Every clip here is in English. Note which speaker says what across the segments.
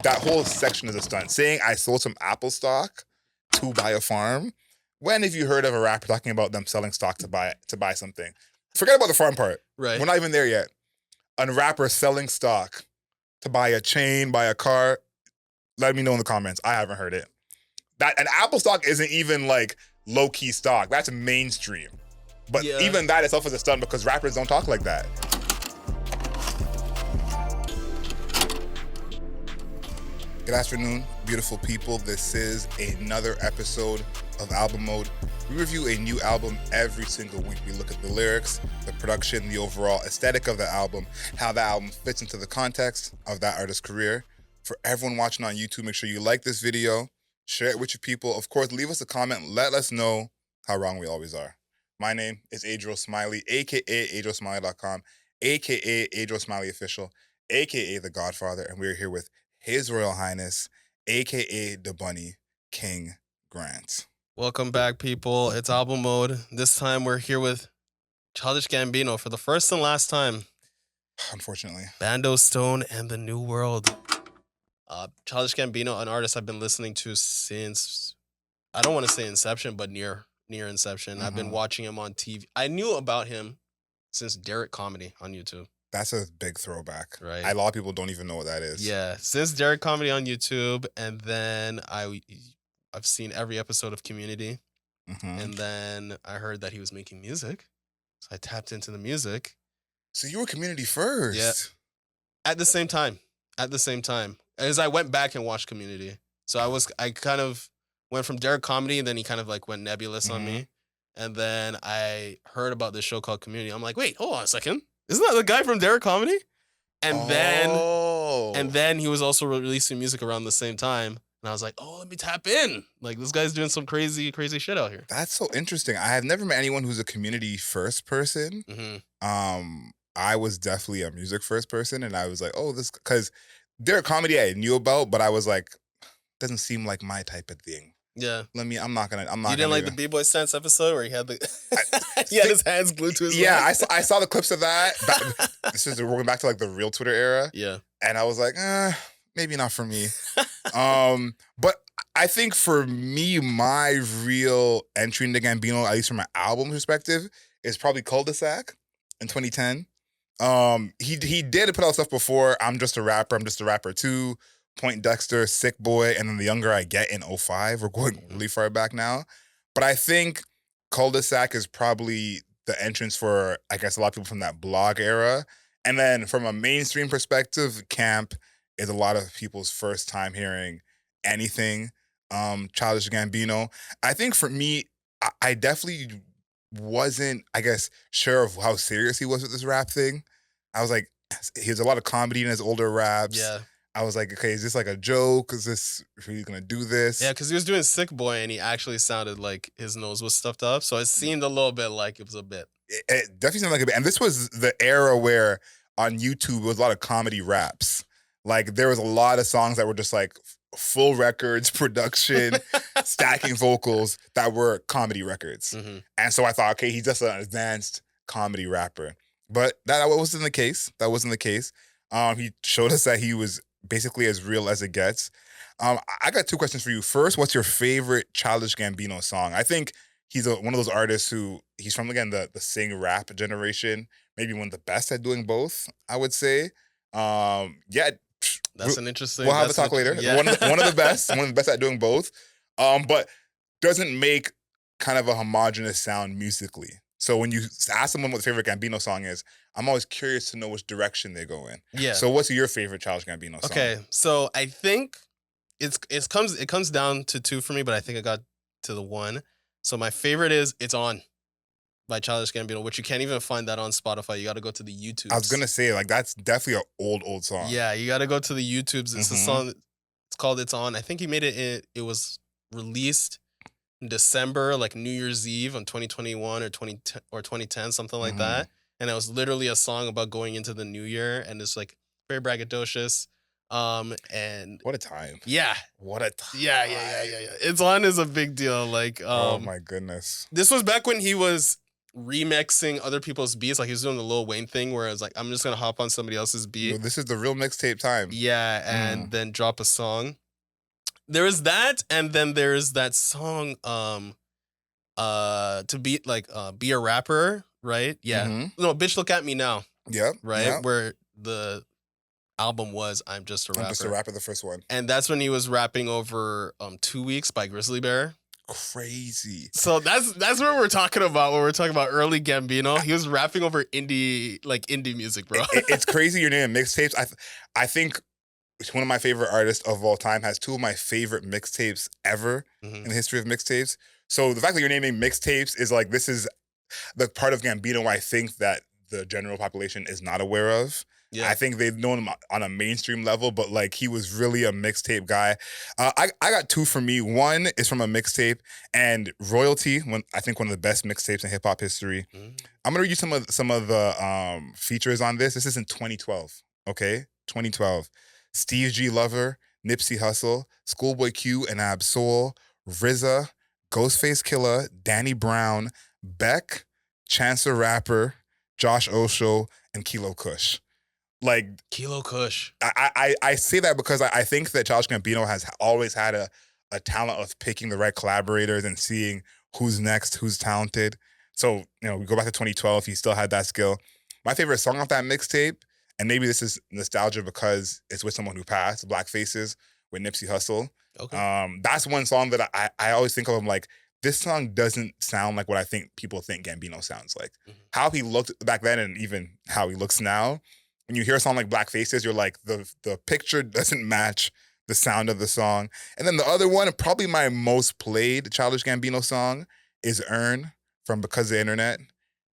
Speaker 1: that whole section is a stunt. Saying I sold some Apple stock to buy a farm. When have you heard of a rapper talking about them selling stock to buy something? Forget about the farm part.
Speaker 2: Right.
Speaker 1: We're not even there yet. A rapper selling stock to buy a chain, buy a car. Let me know in the comments. I haven't heard it. That an Apple stock isn't even like low-key stock. That's mainstream. But even that itself is a stunt because rappers don't talk like that. Good afternoon, beautiful people. This is another episode of Album Mode. We review a new album every single week. We look at the lyrics, the production, the overall aesthetic of the album, how the album fits into the context of that artist's career. For everyone watching on YouTube, make sure you like this video, share it with your people. Of course, leave us a comment. Let us know how wrong we always are. My name is Adriel Smiley, a.k.a. AdrielSmiley.com, a.k.a. Adriel Smiley Official, a.k.a. The Godfather, and we're here with His Royal Highness, a.k.a. the Bunny, King Grant.
Speaker 2: Welcome back, people. It's Album Mode. This time we're here with Childish Gambino for the first and last time.
Speaker 1: Unfortunately.
Speaker 2: Bando, Stone, and the New World. Childish Gambino, an artist I've been listening to since, I don't want to say inception, but near inception. I've been watching him on TV. I knew about him since Derek Comedy on YouTube.
Speaker 1: That's a big throwback.
Speaker 2: Right.
Speaker 1: A lot of people don't even know what that is.
Speaker 2: Yeah, since Derek Comedy on YouTube, and then I've seen every episode of Community, and then I heard that he was making music, so I tapped into the music.
Speaker 1: So you were Community first?
Speaker 2: Yeah. At the same time, as I went back and watched Community. So I kind of went from Derek Comedy, and then he kind of like went nebulous on me, and then I heard about this show called Community. I'm like, wait, hold on a second. Isn't that the guy from Derek Comedy? And then he was also releasing music around the same time. And I was like, oh, let me tap in. Like, this guy's doing some crazy, crazy shit out here.
Speaker 1: That's so interesting. I have never met anyone who's a Community first person. I was definitely a music first person. And I was like, oh, this, because Derek Comedy I knew about, but I was like, doesn't seem like my type of thing.
Speaker 2: Yeah.
Speaker 1: You didn't
Speaker 2: like the B-Boy Stance episode where he had he had his hands glued to his legs?
Speaker 1: I saw the clips of that. We're going back to like the real Twitter era.
Speaker 2: Yeah.
Speaker 1: And I was like, maybe not for me. But I think for me, my real entry into Gambino, at least from an album perspective, is probably Cul-de-sac in 2010. He did put out stuff before I'm Just a Rapper 2, Point Dexter, Sick Boy, and then The Younger I Get in 05. We're going really far back now. But I think Cul-de-sac is probably the entrance for, I guess, a lot of people from that blog era. And then from a mainstream perspective, Camp is a lot of people's first time hearing anything. Childish Gambino. I think for me, I definitely wasn't, I guess, sure of how serious he was with this rap thing. I was like, he has a lot of comedy in his older raps.
Speaker 2: Yeah.
Speaker 1: I was like, okay, is this like a joke? Is this really gonna do this?
Speaker 2: Yeah, because he was doing Sick Boy and he actually sounded like his nose was stuffed up. So it seemed a little bit like it was a bit.
Speaker 1: It definitely sounded like a bit. And this was the era where on YouTube, there was a lot of comedy raps. Like there was a lot of songs that were just like full records, production, stacking vocals that were comedy records. And so I thought, okay, he's just an advanced comedy rapper. But that wasn't the case. He showed us that he was basically as real as it gets. I got two questions for you. First, what's your favorite Childish Gambino song? I think he's one of those artists who, he's from, again, the sing rap generation, maybe one of the best at doing both, I would say.
Speaker 2: That's an interesting.
Speaker 1: We'll have a talk later. Yeah. One of the best at doing both. But doesn't make kind of a homogenous sound musically. So when you ask someone what their favorite Gambino song is, I'm always curious to know which direction they go in.
Speaker 2: Yeah.
Speaker 1: So what's your favorite Childish Gambino song?
Speaker 2: Okay, so I think it comes down to two for me, but I think I got to the one. So my favorite is "It's On" by Childish Gambino, which you can't even find that on Spotify. You got to go to the YouTube.
Speaker 1: I was gonna say, like, that's definitely an old song.
Speaker 2: Yeah, you got to go to the YouTubes. It's a song. It's called "It's On." I think he made it. It was released in December, like New Year's Eve on 2021 or 2010, something like that. And it was literally a song about going into the new year, and it's like very braggadocious. And
Speaker 1: what a time.
Speaker 2: Yeah.
Speaker 1: What a time.
Speaker 2: Yeah. "It's On" is a big deal. Like,
Speaker 1: oh my goodness.
Speaker 2: This was back when he was remixing other people's beats. Like he was doing the Lil Wayne thing where it's like, I'm just gonna hop on somebody else's
Speaker 1: Yo,
Speaker 2: beat.
Speaker 1: this is the real mixtape time.
Speaker 2: Yeah, and then drop a song. There is that, and then there's that song, to be like be a rapper, right? Yeah. No, bitch, look at me now.
Speaker 1: Yep.
Speaker 2: Right?
Speaker 1: Yep.
Speaker 2: Where the album was I'm Just a Rapper.
Speaker 1: I'm Just a Rapper, the first one.
Speaker 2: And that's when he was rapping over 2 Weeks by Grizzly Bear.
Speaker 1: Crazy.
Speaker 2: So that's what we're talking about when we're talking about early Gambino. He was rapping over indie music, bro.
Speaker 1: It's crazy you're naming mixtapes. I think one of my favorite artists of all time has two of my favorite mixtapes ever in the history of mixtapes. So the fact that you're naming mixtapes is like, this is the part of Gambino I think that the general population is not aware of. Yeah. I think they've known him on a mainstream level, but like he was really a mixtape guy. I got two for me. One is from a mixtape, and Royalty, I think one of the best mixtapes in hip hop history. I'm gonna read you some of the features on this. This is in 2012. Okay, 2012. Steve G. Lover, Nipsey Hussle, Schoolboy Q and Ab Soul, RZA, Ghostface Killah, Danny Brown, Beck, Chance the Rapper, Josh Osho, and Kilo Kush. Like
Speaker 2: Kilo Kush.
Speaker 1: I say that because I think that Childish Gambino has always had a talent of picking the right collaborators and seeing who's next, who's talented. So, we go back to 2012, he still had that skill. My favorite song off that mixtape, and maybe this is nostalgia because it's with someone who passed, Black Faces with Nipsey Hussle. Okay. That's one song that I always think of him like, this song doesn't sound like what I think people think Gambino sounds like. How he looked back then and even how he looks now. When you hear a song like Black Faces, you're like, the picture doesn't match the sound of the song. And then the other one, and probably my most played Childish Gambino song, is Earn from Because of the Internet.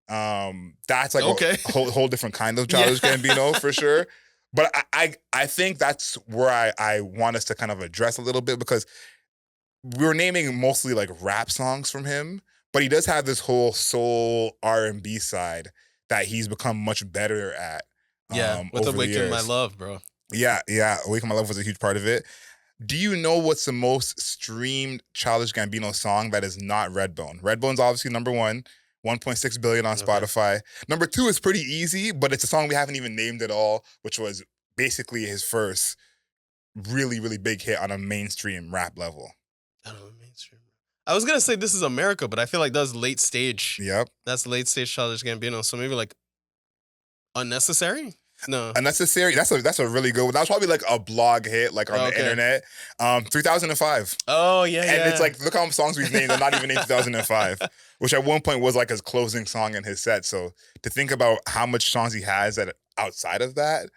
Speaker 1: That's like a whole different kind of Childish Gambino for sure. But I think that's where I want us to kind of address a little bit, because we were naming mostly like rap songs from him, but he does have this whole soul R&B side that he's become much better at.
Speaker 2: With Awaken My Love, bro.
Speaker 1: Yeah. Awaken My Love was a huge part of it. Do you know what's the most streamed Childish Gambino song that is not Redbone? Redbone's obviously number one, 1.6 billion on Spotify. Number two is pretty easy, but it's a song we haven't even named at all, which was basically his first really, really big hit on a mainstream rap level.
Speaker 2: I was going to say This Is America, but I feel like that's late stage.
Speaker 1: Yep.
Speaker 2: That's late stage Childish Gambino. So maybe like Unnecessary? No.
Speaker 1: Unnecessary. That's a really good one. That was probably like a blog hit, like on the internet. 3005.
Speaker 2: Oh, yeah,
Speaker 1: and it's like, look how many songs we've named. They're not even in 2005, which at one point was like his closing song in his set. So to think about how much songs he has that outside of that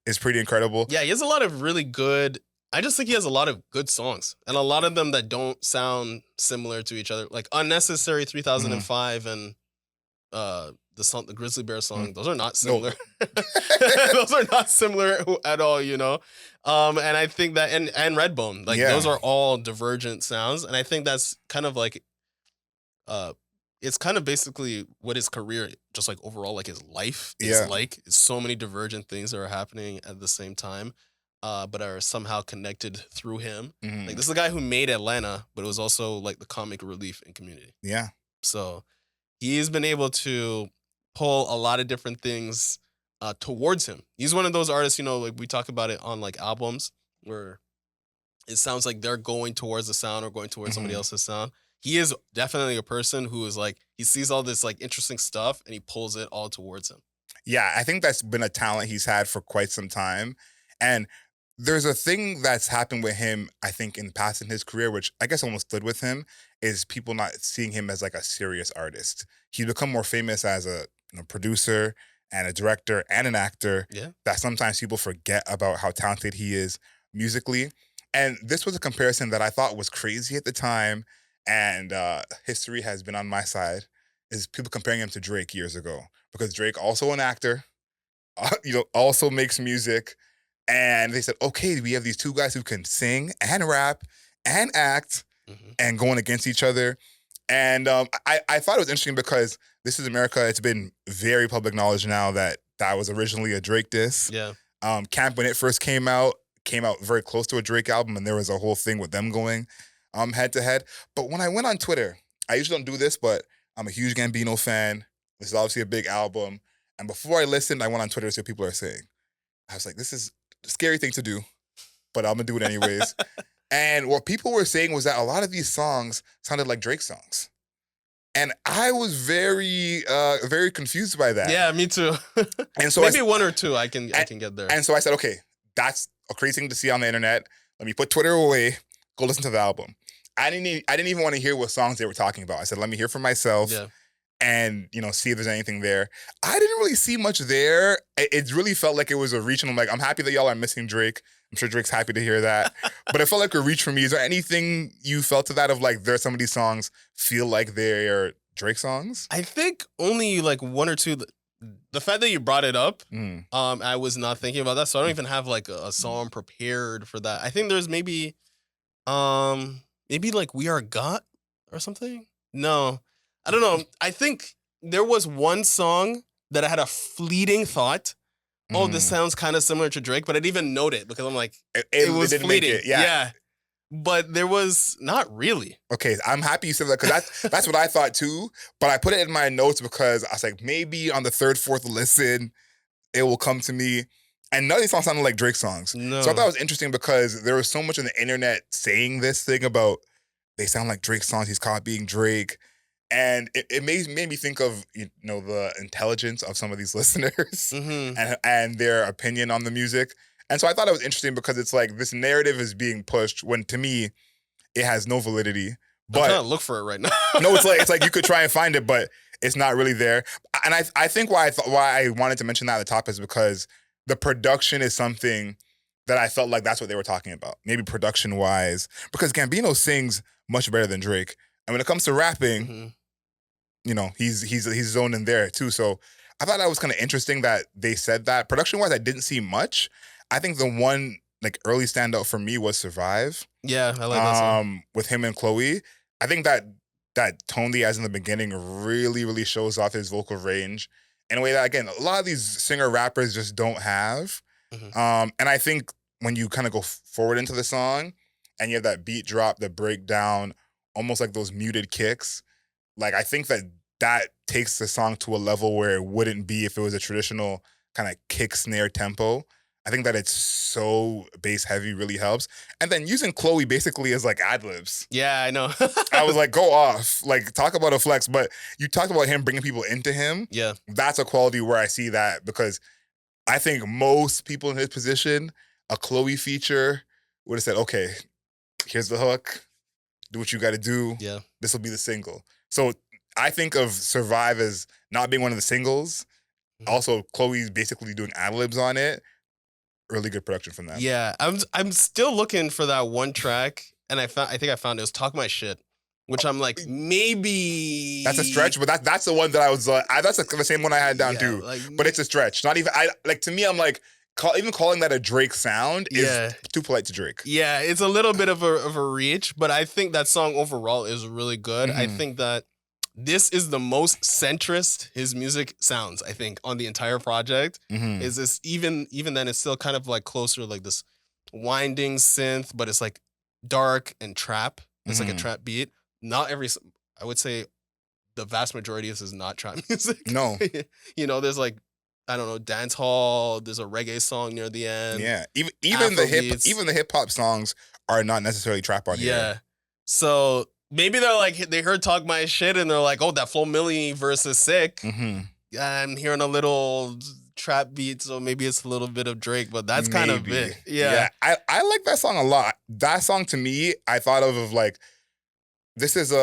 Speaker 1: is pretty incredible.
Speaker 2: Yeah, he has a lot of really good. I just think he has a lot of good songs, and a lot of them that don't sound similar to each other. Like Unnecessary, 3005, and the Grizzly Bear song, those are not similar. Those are not similar at all, And I think that and Redbone, like those are all divergent sounds, and I think that's kind of like it's kind of basically what his career, just like overall, like his life is like. It's so many divergent things that are happening at the same time, but are somehow connected through him. Like this is the guy who made Atlanta, but it was also like the comic relief in Community.
Speaker 1: Yeah.
Speaker 2: So he's been able to pull a lot of different things towards him. He's one of those artists, like we talk about it on like albums where it sounds like they're going towards the sound or going towards somebody else's sound. He is definitely a person who is like, he sees all this like interesting stuff and he pulls it all towards him.
Speaker 1: Yeah, I think that's been a talent he's had for quite some time. And there's a thing that's happened with him, I think, in the past in his career, which I guess almost stood with him, is people not seeing him as like a serious artist. He's become more famous as a producer and a director and an actor that sometimes people forget about how talented he is musically. And this was a comparison that I thought was crazy at the time, and history has been on my side, is people comparing him to Drake years ago. Because Drake, also an actor, also makes music, and they said, okay, we have these two guys who can sing and rap and act and going against each other. And I thought it was interesting because This Is America, it's been very public knowledge now that was originally a Drake diss.
Speaker 2: Yeah.
Speaker 1: Camp, when it first came out very close to a Drake album, and there was a whole thing with them going head to head. But when I went on Twitter, I usually don't do this, but I'm a huge Gambino fan. This is obviously a big album. And before I listened, I went on Twitter to see what people are saying. I was like, this is a scary thing to do, but I'm gonna do it anyways. And what people were saying was that a lot of these songs sounded like Drake songs. And I was very confused by that.
Speaker 2: Yeah, me too.
Speaker 1: And so
Speaker 2: maybe one or two I can get there.
Speaker 1: And so I said, okay, that's a crazy thing to see on the internet. Let me put Twitter away, go listen to the album. I didn't even want to hear what songs they were talking about. I said, let me hear for myself.
Speaker 2: Yeah.
Speaker 1: And, see if there's anything there. I didn't really see much there. It really felt like it was a reach. And I'm like, I'm happy that y'all are missing Drake. I'm sure Drake's happy to hear that. But it felt like a reach for me. Is there anything you felt to that of like, there are some of these songs feel like they're Drake songs?
Speaker 2: I think only like one or two. The fact that you brought it up, I was not thinking about that. So I don't even have like a song prepared for that. I think there's maybe like We Are God or something. No. I don't know. I think there was one song that I had a fleeting thought, oh, this sounds kind of similar to Drake, but I didn't even note it because I'm like, it was fleeting. Yeah. But there was not really.
Speaker 1: Okay, I'm happy you said that because that's what I thought too. But I put it in my notes because I was like, maybe on the third, fourth listen, it will come to me. And none of these songs sounded like Drake songs.
Speaker 2: No.
Speaker 1: So I thought it was interesting because there was so much on the internet saying this thing about they sound like Drake songs. He's copying Drake. And it made me think of the intelligence of some of these listeners and their opinion on the music. And so I thought it was interesting because it's like this narrative is being pushed when to me it has no validity. But
Speaker 2: I'm trying to look for it right now.
Speaker 1: No, it's like you could try and find it, but it's not really there. And I think why I wanted to mention that at the top is because the production is something that I felt like that's what they were talking about. Maybe production wise, because Gambino sings much better than Drake. And when it comes to rapping, he's zoned in there too. So I thought that was kind of interesting that they said that. Production-wise, I didn't see much. I think the one like early standout for me was Survive.
Speaker 2: Yeah, I like that song.
Speaker 1: With him and Chloe. I think that tone he has in the beginning really, really shows off his vocal range in a way that, again, a lot of these singer-rappers just don't have. And I think when you kind of go forward into the song and you have that beat drop, the breakdown, almost like those muted kicks, like I think that takes the song to a level where it wouldn't be if it was a traditional kind of kick snare tempo. I think that it's so bass heavy really helps. And then using Chloe basically as like ad-libs.
Speaker 2: Yeah, I know.
Speaker 1: I was like, go off. Like, talk about a flex. But you talked about him bringing people into him.
Speaker 2: Yeah.
Speaker 1: That's a quality where I see that because I think most people in his position, a Chloe feature would have said, okay, here's the hook. Do what you got to do.
Speaker 2: Yeah.
Speaker 1: This will be the single. So I think of Survive as not being one of the singles. Also, Chloe's basically doing ad-libs on it. Really good production from them.
Speaker 2: Yeah, I'm still looking for that one track, and I think I found it. It was Talk My Shit, which I'm like, maybe
Speaker 1: that's a stretch, but that's the one that I was that's the same one I had down too. But it's a stretch. Not even to me, I'm like, even calling that a Drake sound is too polite to Drake.
Speaker 2: Yeah, it's a little bit of a reach, but I think that song overall is really good. I think that this is the most centrist his music sounds, I think, on the entire project. Is this even then it's still kind of like closer to like this winding synth, but it's like dark and trap. It's like a trap beat. I would say the vast majority of this is not trap music.
Speaker 1: No.
Speaker 2: There's like, I don't know, dance hall, there's a reggae song near the end.
Speaker 1: Yeah. Even the hip hop songs are not necessarily trap on here.
Speaker 2: Yeah. So maybe they're like, they heard Talk My Shit and they're like, oh, that Flo Milli verse is sick. I'm hearing a little trap beat, so maybe it's a little bit of Drake, but that's kind of it. Yeah.
Speaker 1: I like that song a lot. That song to me, I thought of like, this is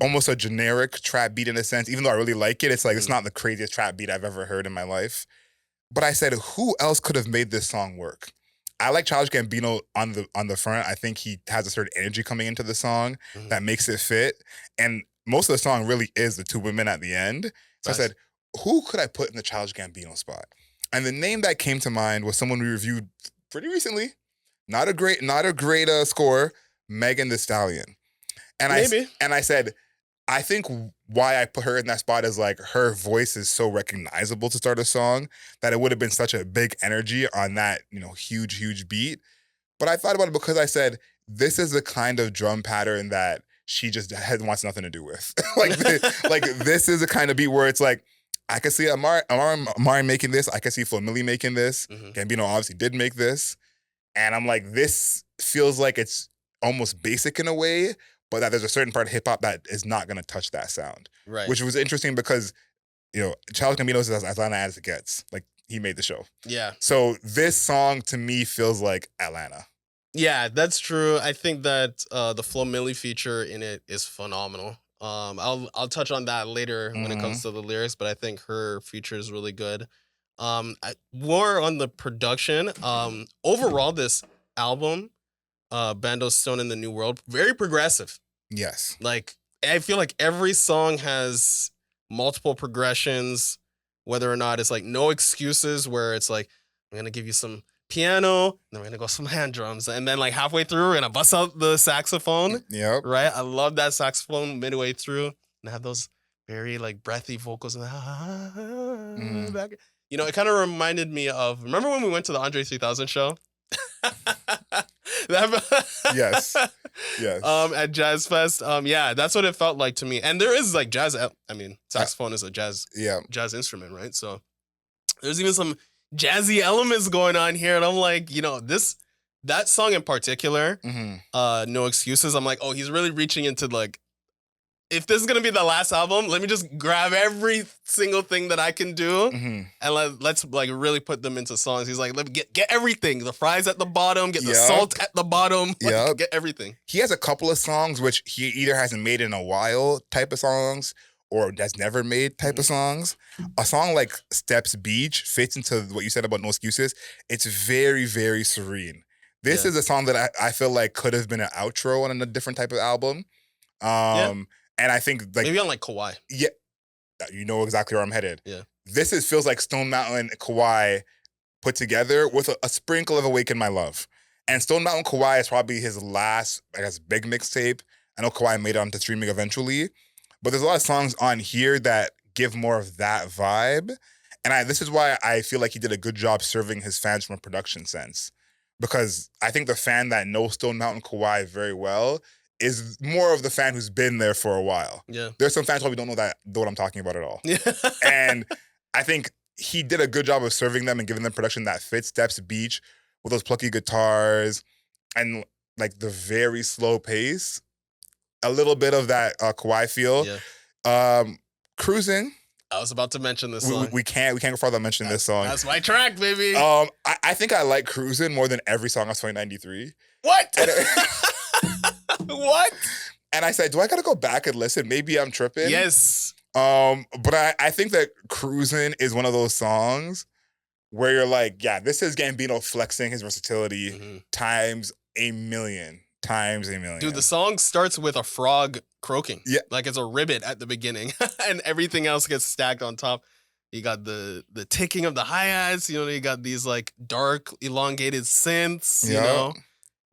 Speaker 1: almost a generic trap beat in a sense, even though I really like it. It's like, it's not the craziest trap beat I've ever heard in my life. But I said, who else could have made this song work? I like Childish Gambino on the front. I think he has a certain energy coming into the song that makes it fit. And most of the song really is the two women at the end. So I said, who could I put in the Childish Gambino spot? And the name that came to mind was someone we reviewed pretty recently. Not a great score, Megan Thee Stallion. And I said, I think why I put her in that spot is like her voice is so recognizable to start a song that it would have been such a big energy on that, huge, huge beat. But I thought about it because I said, this is the kind of drum pattern that she just wants nothing to do with. Like this is a kind of beat where it's like, I can see Amari making this. I can see Flamili making this. Gambino obviously did make this. And I'm like, this feels like it's almost basic in a way, but that there's a certain part of hip hop that is not going to touch that sound.
Speaker 2: Right.
Speaker 1: Which was interesting because, Childish Gambino is as Atlanta as it gets. Like, he made the show.
Speaker 2: Yeah.
Speaker 1: So this song to me feels like Atlanta.
Speaker 2: Yeah, that's true. I think that the Flamili feature in it is phenomenal. I'll touch on that later when it comes to the lyrics, but I think her feature is really good. More on the production. Overall, this album, Bando Stone in the New World, very progressive.
Speaker 1: Yes.
Speaker 2: Like, I feel like every song has multiple progressions, whether or not it's like No Excuses, where it's like, I'm going to give you some piano, and then we're going to go some hand drums. And then like halfway through, we're going to bust out the saxophone.
Speaker 1: Yep.
Speaker 2: Right? I love that saxophone midway through. And have those very like breathy vocals. Back. It kind of reminded me of, remember when we went to the Andre 3000 show?
Speaker 1: Yes.
Speaker 2: At Jazz Fest. Yeah, that's what it felt like to me. And there is like jazz, saxophone is a jazz instrument, right? So there's even some jazzy elements going on here. And I'm like, that song in particular, No Excuses, I'm like, oh, he's really reaching into like, if this is going to be the last album, let me just grab every single thing that I can do and let's like really put them into songs. He's like, let me get everything. The fries at the bottom, get the salt at the bottom, get everything.
Speaker 1: He has a couple of songs which he either hasn't made in a while type of songs or has never made type of songs. A song like Steps Beach fits into what you said about No Excuses. It's very, very serene. This is a song that I feel like could have been an outro on a different type of album. And I think like
Speaker 2: maybe on like Kauai.
Speaker 1: Yeah, you know exactly where I'm headed.
Speaker 2: Yeah,
Speaker 1: this feels like Stone Mountain and Kauai put together with a sprinkle of Awaken My Love. And Stone Mountain Kauai is probably his last, I guess, big mixtape. I know Kauai made it onto streaming eventually, but there's a lot of songs on here that give more of that vibe. And this is why I feel like he did a good job serving his fans from a production sense, because I think the fan that knows Stone Mountain Kauai very well is more of the fan who's been there for a while.
Speaker 2: Yeah.
Speaker 1: There's some fans who probably don't know what I'm talking about at all.
Speaker 2: Yeah.
Speaker 1: And I think he did a good job of serving them and giving them production that fits Steps Beach with those plucky guitars and like the very slow pace. A little bit of that Kauai feel.
Speaker 2: Yeah.
Speaker 1: Cruisin.
Speaker 2: I was about to mention this song.
Speaker 1: We can't go farther than mentioning this song.
Speaker 2: That's my track, baby.
Speaker 1: I think I like Cruisin more than every song of 2093.
Speaker 2: What? What?
Speaker 1: And I said, do I gotta go back and listen? Maybe I'm tripping.
Speaker 2: Yes.
Speaker 1: But I think that Cruisin' is one of those songs where you're like, yeah, this is Gambino flexing his versatility times a million.
Speaker 2: Dude, the song starts with a frog croaking.
Speaker 1: Yeah.
Speaker 2: Like it's a ribbit at the beginning. And everything else gets stacked on top. You got the ticking of the hi-hats, you got these like dark, elongated synths, you know?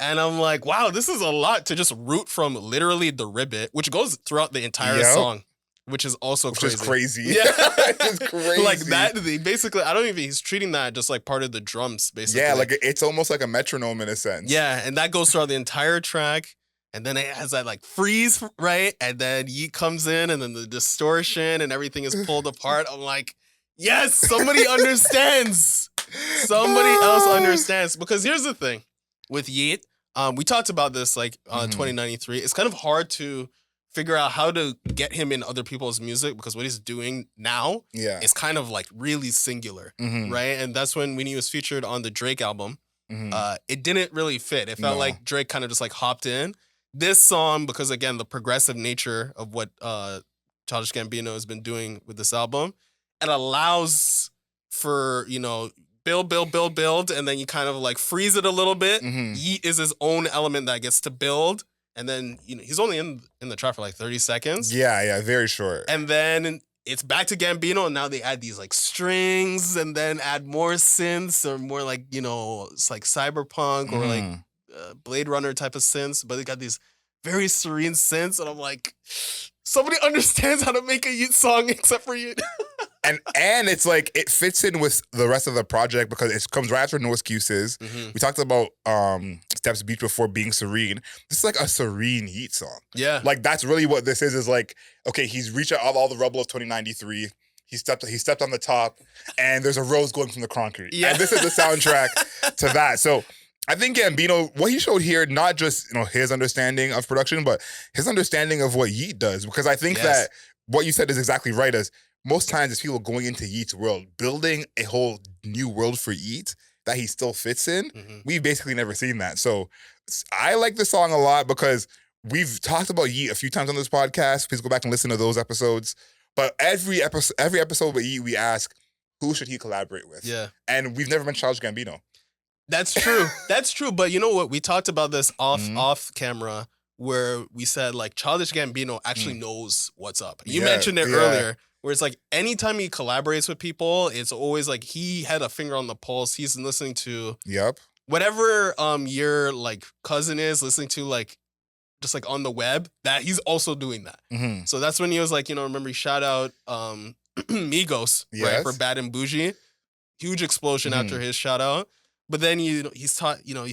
Speaker 2: And I'm like, wow, this is a lot to just root from literally the ribbit, which goes throughout the entire song, which is also crazy.
Speaker 1: Which is crazy.
Speaker 2: Yeah.
Speaker 1: It's crazy.
Speaker 2: Like that, basically, he's treating that just like part of the drums, basically.
Speaker 1: Yeah, like it's almost like a metronome in a sense.
Speaker 2: Yeah, and that goes throughout the entire track. And then it has that like freeze, right? And then Yeat comes in and then the distortion and everything is pulled apart. I'm like, yes, somebody understands. Somebody else understands. Because here's the thing with Yeat. We talked about this like 2093. It's kind of hard to figure out how to get him in other people's music because what he's doing now is kind of like really singular, right? And that's when he was featured on the Drake album. It didn't really fit. It felt like Drake kind of just like hopped in. This song, because again, the progressive nature of what Childish Gambino has been doing with this album, it allows for, build, and then you kind of like freeze it a little bit. Yeat is his own element that gets to build, and then he's only in the track for like 30 seconds.
Speaker 1: Yeah, very short.
Speaker 2: And then it's back to Gambino, and now they add these like strings, and then add more synths or more like it's like cyberpunk or like Blade Runner type of synths, but they got these very serene synths, and I'm like, somebody understands how to make a Yeat song except for Yeat.
Speaker 1: and it's like it fits in with the rest of the project because it comes right after No Excuses. We talked about Steps Beach before being Serene. This is like a Serene Yeat song.
Speaker 2: Yeah.
Speaker 1: Like that's really what this is like, okay, he's reached out all the rubble of 2093. He stepped on the top and there's a rose going from the concrete.
Speaker 2: Yeah.
Speaker 1: And this is the soundtrack to that. So I think Gambino, what he showed here, not just his understanding of production, but his understanding of what Yeat does. Because I think that what you said is exactly right. As most times, it's people going into Yeat's world, building a whole new world for Yeat that he still fits in. We've basically never seen that. So I like this song a lot because we've talked about Yeat a few times on this podcast. Please go back and listen to those episodes. But every episode with Yeat, we ask, who should he collaborate with?
Speaker 2: Yeah.
Speaker 1: And we've never mentioned Childish Gambino.
Speaker 2: That's true. That's true. But you know what? We talked about this off camera where we said like Childish Gambino actually knows what's up. You mentioned it earlier where it's like anytime he collaborates with people, it's always like he had a finger on the pulse. He's listening to whatever your like cousin is listening to like just like on the web, that he's also doing that. So that's when he was like, remember he shout out Migos, right, for Bad and Bougie. Huge explosion after his shout out. But then he's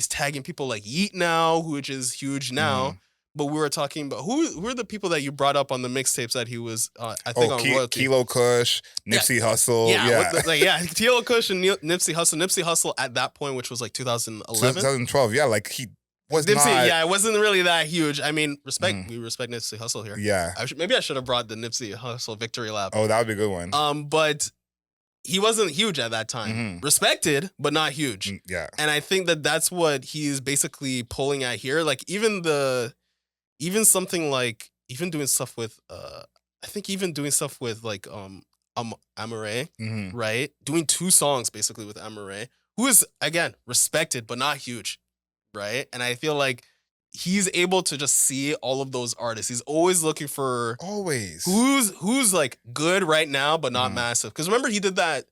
Speaker 2: tagging people like Yeat now, which is huge now. But we were talking about who are the people that you brought up on the mixtapes that he was on royalty.
Speaker 1: Kilo Kush, Nipsey Hussle.
Speaker 2: Kilo Kush and Nipsey Hussle. Nipsey Hussle at that point, which was like 2011,
Speaker 1: 2012. Yeah, like he was
Speaker 2: Nipsey.
Speaker 1: Not...
Speaker 2: Yeah, it wasn't really that huge. I mean, we respect Nipsey Hussle here.
Speaker 1: Yeah,
Speaker 2: maybe I should have brought the Nipsey Hussle victory lap.
Speaker 1: Oh, that would be a good one.
Speaker 2: But he wasn't huge at that time. Respected, but not huge.
Speaker 1: Yeah.
Speaker 2: And I think that that's what he's basically pulling at here. Like even something like doing stuff with like Amare, right? Doing 2 songs basically with Amare, who is again respected but not huge, right? And I feel like he's able to just see all of those artists. He's always looking for who's like good right now but not massive. Because remember he did that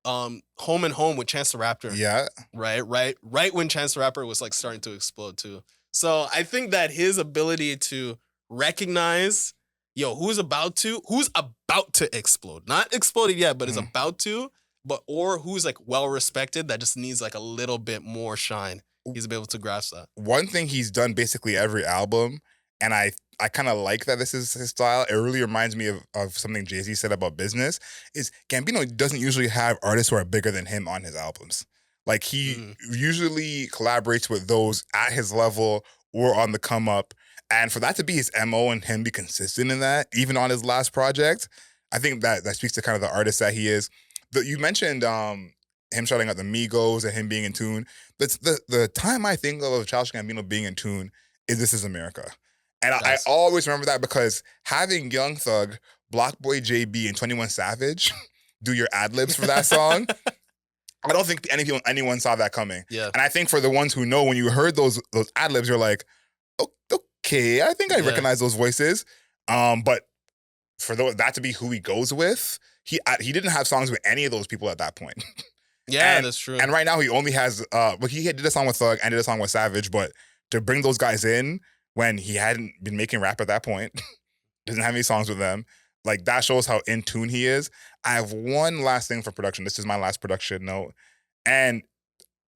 Speaker 2: Home and Home with Chance the Rapper.
Speaker 1: Yeah.
Speaker 2: Right when Chance the Rapper was like starting to explode too. So I think that his ability to recognize, who's about to explode, not exploded yet, but is about to, or who's like well respected that just needs like a little bit more shine. He's able to grasp that.
Speaker 1: One thing he's done basically every album, and I kind of like that this is his style. It really reminds me of something Jay-Z said about business, is Gambino doesn't usually have artists who are bigger than him on his albums. Like he usually collaborates with those at his level or on the come up. And for that to be his MO and him be consistent in that, even on his last project, I think that speaks to kind of the artist that he is. You mentioned him shouting out the Migos and him being in tune. The time I think of Childish Gambino being in tune is This Is America. And I always remember that because having Young Thug, Block Boy JB, and 21 Savage do your ad-libs for that song, I don't think anyone saw that coming. Yeah. And I think for the ones who know, when you heard those ad-libs, you're like, okay, I think I recognize those voices. But for that to be who he goes with, he didn't have songs with any of those people at that point.
Speaker 2: Yeah, that's true.
Speaker 1: And right now he only has, he did a song with Thug and did a song with Savage, but to bring those guys in when he hadn't been making rap at that point, doesn't have any songs with them, like that shows how in tune he is. I have one last thing for production. This is my last production note. And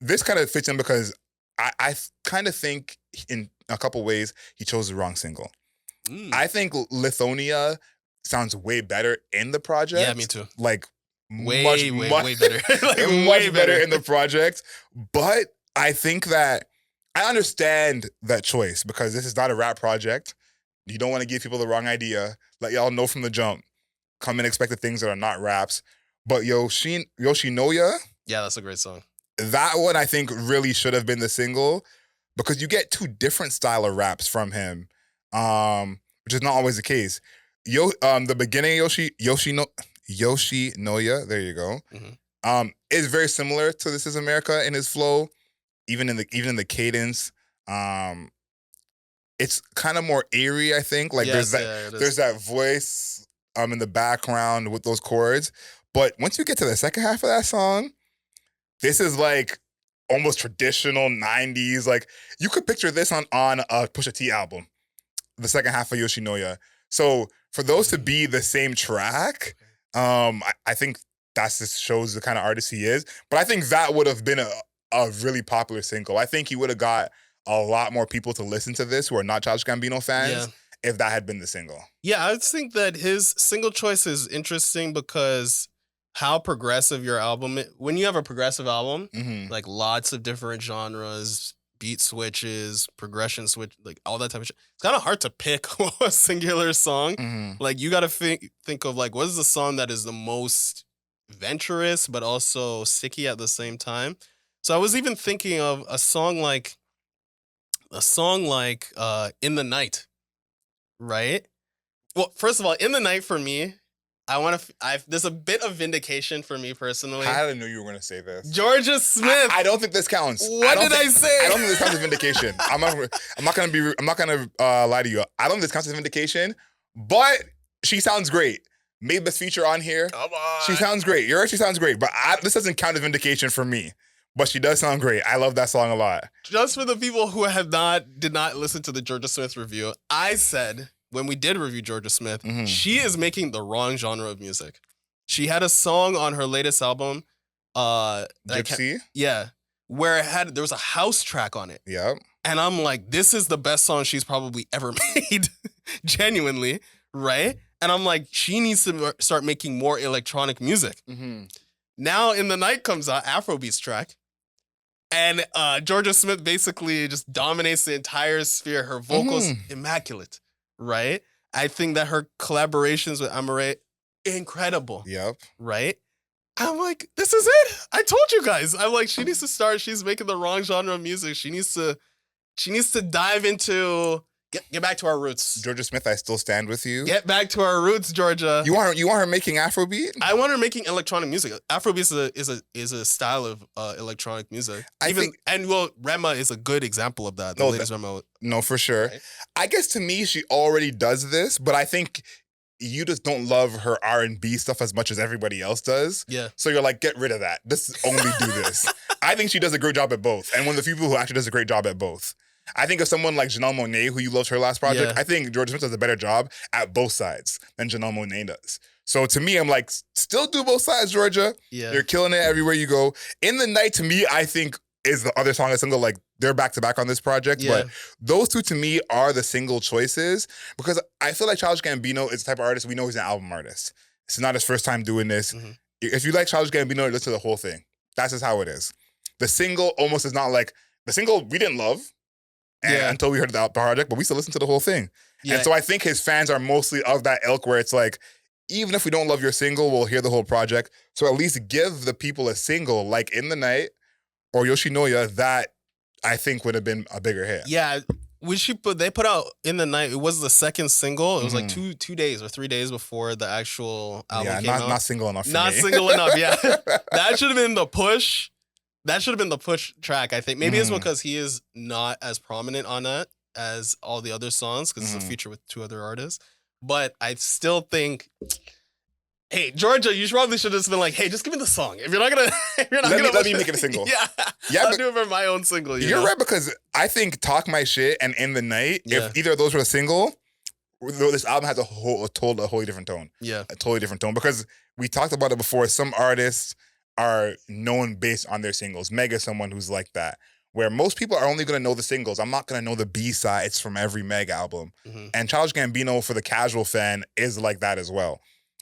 Speaker 1: this kind of fits in because I kind of think in a couple ways he chose the wrong single. I think Lithonia sounds way better in the project.
Speaker 2: Yeah, me too.
Speaker 1: Like
Speaker 2: way better.
Speaker 1: Like much better in the project. But I think that I understand that choice because this is not a rap project. You don't want to give people the wrong idea. Let y'all know from the jump. Come and expect the things that are not raps. But Yoshinoya.
Speaker 2: Yeah, that's a great song.
Speaker 1: That one I think really should have been the single because you get 2 different style of raps from him, which is not always the case. The beginning of Yoshinoya, there you go, is very similar to This Is America in his flow, even in the cadence. It's kind of more eerie, I think. Like there's that voice in the background with those chords. But once you get to the second half of that song, this is like almost traditional 90s. Like you could picture this on a Pusha T album, the second half of Yoshinoya. So for those to be the same track, I think that just shows the kind of artist he is. But I think that would have been a really popular single. I think he would have got a lot more people to listen to this who are not Childish Gambino fans if that had been the single.
Speaker 2: Yeah, I just think that his single choice is interesting because how progressive your album is. When you have a progressive album, like lots of different genres, beat switches, progression switch, like all that type of shit, it's kind of hard to pick a singular song. Like you got to think of like, what is the song that is the most venturous but also sticky at the same time? So I was even thinking of a song like In the Night, right? Well, first of all, In the Night for me, there's a bit of vindication for me personally.
Speaker 1: I didn't know you were going to say this.
Speaker 2: Georgia Smith.
Speaker 1: I don't think this counts.
Speaker 2: What did I say?
Speaker 1: I don't think this counts as vindication. I'm not gonna lie to you. I don't think this counts as vindication, but she sounds great. Made this feature on here.
Speaker 2: Come on.
Speaker 1: She sounds great. She sounds great, but this doesn't count as vindication for me. But she does sound great. I love that song a lot.
Speaker 2: Just for the people who did not listen to the Georgia Smith review, I said when we did review Georgia Smith, she is making the wrong genre of music. She had a song on her latest album,
Speaker 1: Gypsy?
Speaker 2: where there was a house track on it.
Speaker 1: Yep.
Speaker 2: And I'm like, this is the best song she's probably ever made. Genuinely, right? And I'm like, she needs to start making more electronic music. Now In the Night comes out, Afrobeats track. And Georgia Smith basically just dominates the entire sphere. Her vocals, immaculate, right? I think that her collaborations with Amare, incredible.
Speaker 1: Yep.
Speaker 2: Right? I'm like, this is it. I told you guys. I'm like, she needs to start. She's making the wrong genre of music. She needs to dive into get back to our roots.
Speaker 1: Georgia Smith, I still stand with you.
Speaker 2: Get back to our roots, Georgia.
Speaker 1: You want her making Afrobeat?
Speaker 2: I want her making electronic music. Afrobeat is a style of electronic music. Rema is a good example of that. Rema.
Speaker 1: No, for sure.
Speaker 2: Right?
Speaker 1: I guess to me, she already does this, but I think you just don't love her R&B stuff as much as everybody else does.
Speaker 2: Yeah.
Speaker 1: So you're like, get rid of that. Just only do this. I think she does a great job at both. And one of the few people who actually does a great job at both. I think of someone like Janelle Monáe, who you loved her last project. I think Georgia Smith does a better job at both sides than Janelle Monáe does. So to me, I'm like, still do both sides, Georgia.
Speaker 2: Yeah.
Speaker 1: You're killing it everywhere you go. In the Night, to me, I think is the other song, a single, like they're back to back on this project.
Speaker 2: Yeah.
Speaker 1: But those two to me are the single choices because I feel like Childish Gambino is the type of artist we know he's an album artist. It's not his first time doing this. If you like Childish Gambino, listen to the whole thing. That's just how it is. The single almost is not like the single we didn't love until we heard the project, but we still listen to the whole thing. Yeah. And so I think his fans are mostly of that ilk where it's like, even if we don't love your single, we'll hear the whole project. So at least give the people a single like In the Night or Yoshinoya that I think would have been a bigger hit.
Speaker 2: Yeah. They put out In the Night. It was the second single. It was like 2 days or 3 days before the actual album came out.
Speaker 1: Not single enough for me.
Speaker 2: Not single enough, yeah. That should have been the push. That should have been the push track, I think. Maybe it's because he is not as prominent on that as all the other songs because it's a feature with 2 other artists. But I still think, hey, Georgia, you probably should have just been like, hey, just give me the song. If you're not gonna,
Speaker 1: let me make it a single.
Speaker 2: I'll do it for my own single.
Speaker 1: You're right because I think Talk My Shit and In the Night, if either of those were a single, this album has a wholly different tone.
Speaker 2: Yeah,
Speaker 1: a totally different tone because we talked about it before. Some artists are known based on their singles. Meg is someone who's like that. Where most people are only going to know the singles. I'm not going to know the B-sides from every Meg album. And Childish Gambino, for the casual fan, is like that as well.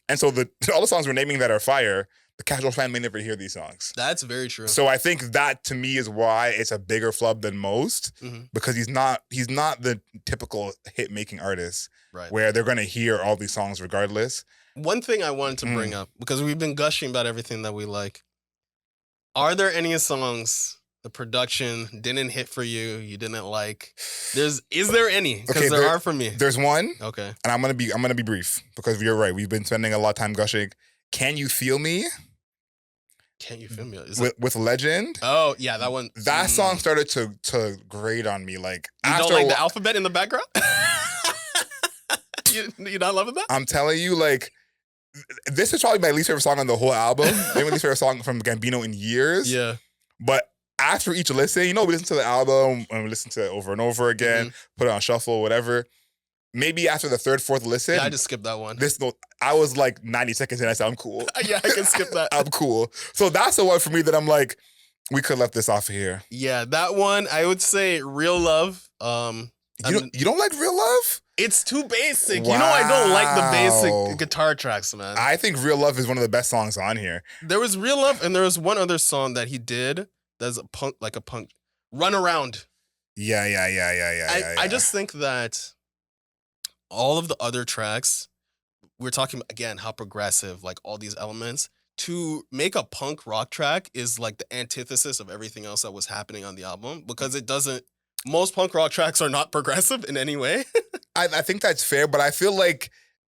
Speaker 1: And so all the songs we're naming that are fire, the casual fan may never hear these songs.
Speaker 2: That's very true.
Speaker 1: So I think that, to me, is why it's a bigger flub than most, because he's not the typical hit-making artist where they're going to hear all these songs regardless.
Speaker 2: One thing I wanted to bring up, because we've been gushing about everything that we like, are there any songs the production didn't hit for you, you didn't like? Is there any? Because there are for me.
Speaker 1: There's one.
Speaker 2: Okay.
Speaker 1: And I'm gonna be brief because you're right. We've been spending a lot of time gushing. Can You Feel Me?
Speaker 2: Can You Feel Me?
Speaker 1: With Legend?
Speaker 2: Oh, yeah, that one.
Speaker 1: That song started to grate on me. Like,
Speaker 2: you don't like the alphabet in the background? You not loving that?
Speaker 1: I'm telling you, like, this is probably my least favorite song on the whole album. Maybe my least favorite song from Gambino in years.
Speaker 2: Yeah.
Speaker 1: But after each listen, we listen to the album and we listen to it over and over again, put it on shuffle, whatever. Maybe after the third, fourth listen.
Speaker 2: Yeah, I just skipped that one.
Speaker 1: I was like 90 seconds in. I said, I'm cool.
Speaker 2: Yeah, I can skip that.
Speaker 1: I'm cool. So that's the one for me that I'm like, we could left this off of here.
Speaker 2: Yeah, that one I would say Real Love.
Speaker 1: You don't like Real Love?
Speaker 2: It's too basic.
Speaker 1: Wow.
Speaker 2: You know I don't like the basic guitar tracks, man.
Speaker 1: I think Real Love is one of the best songs on here.
Speaker 2: There was Real Love, and there was one other song that he did that's a punk Run Around.
Speaker 1: Yeah.
Speaker 2: I just think that all of the other tracks, we're talking again how progressive, like all these elements. To make a punk rock track is like the antithesis of everything else that was happening on the album because it doesn't. Most punk rock tracks are not progressive in any way.
Speaker 1: I think that's fair, but I feel like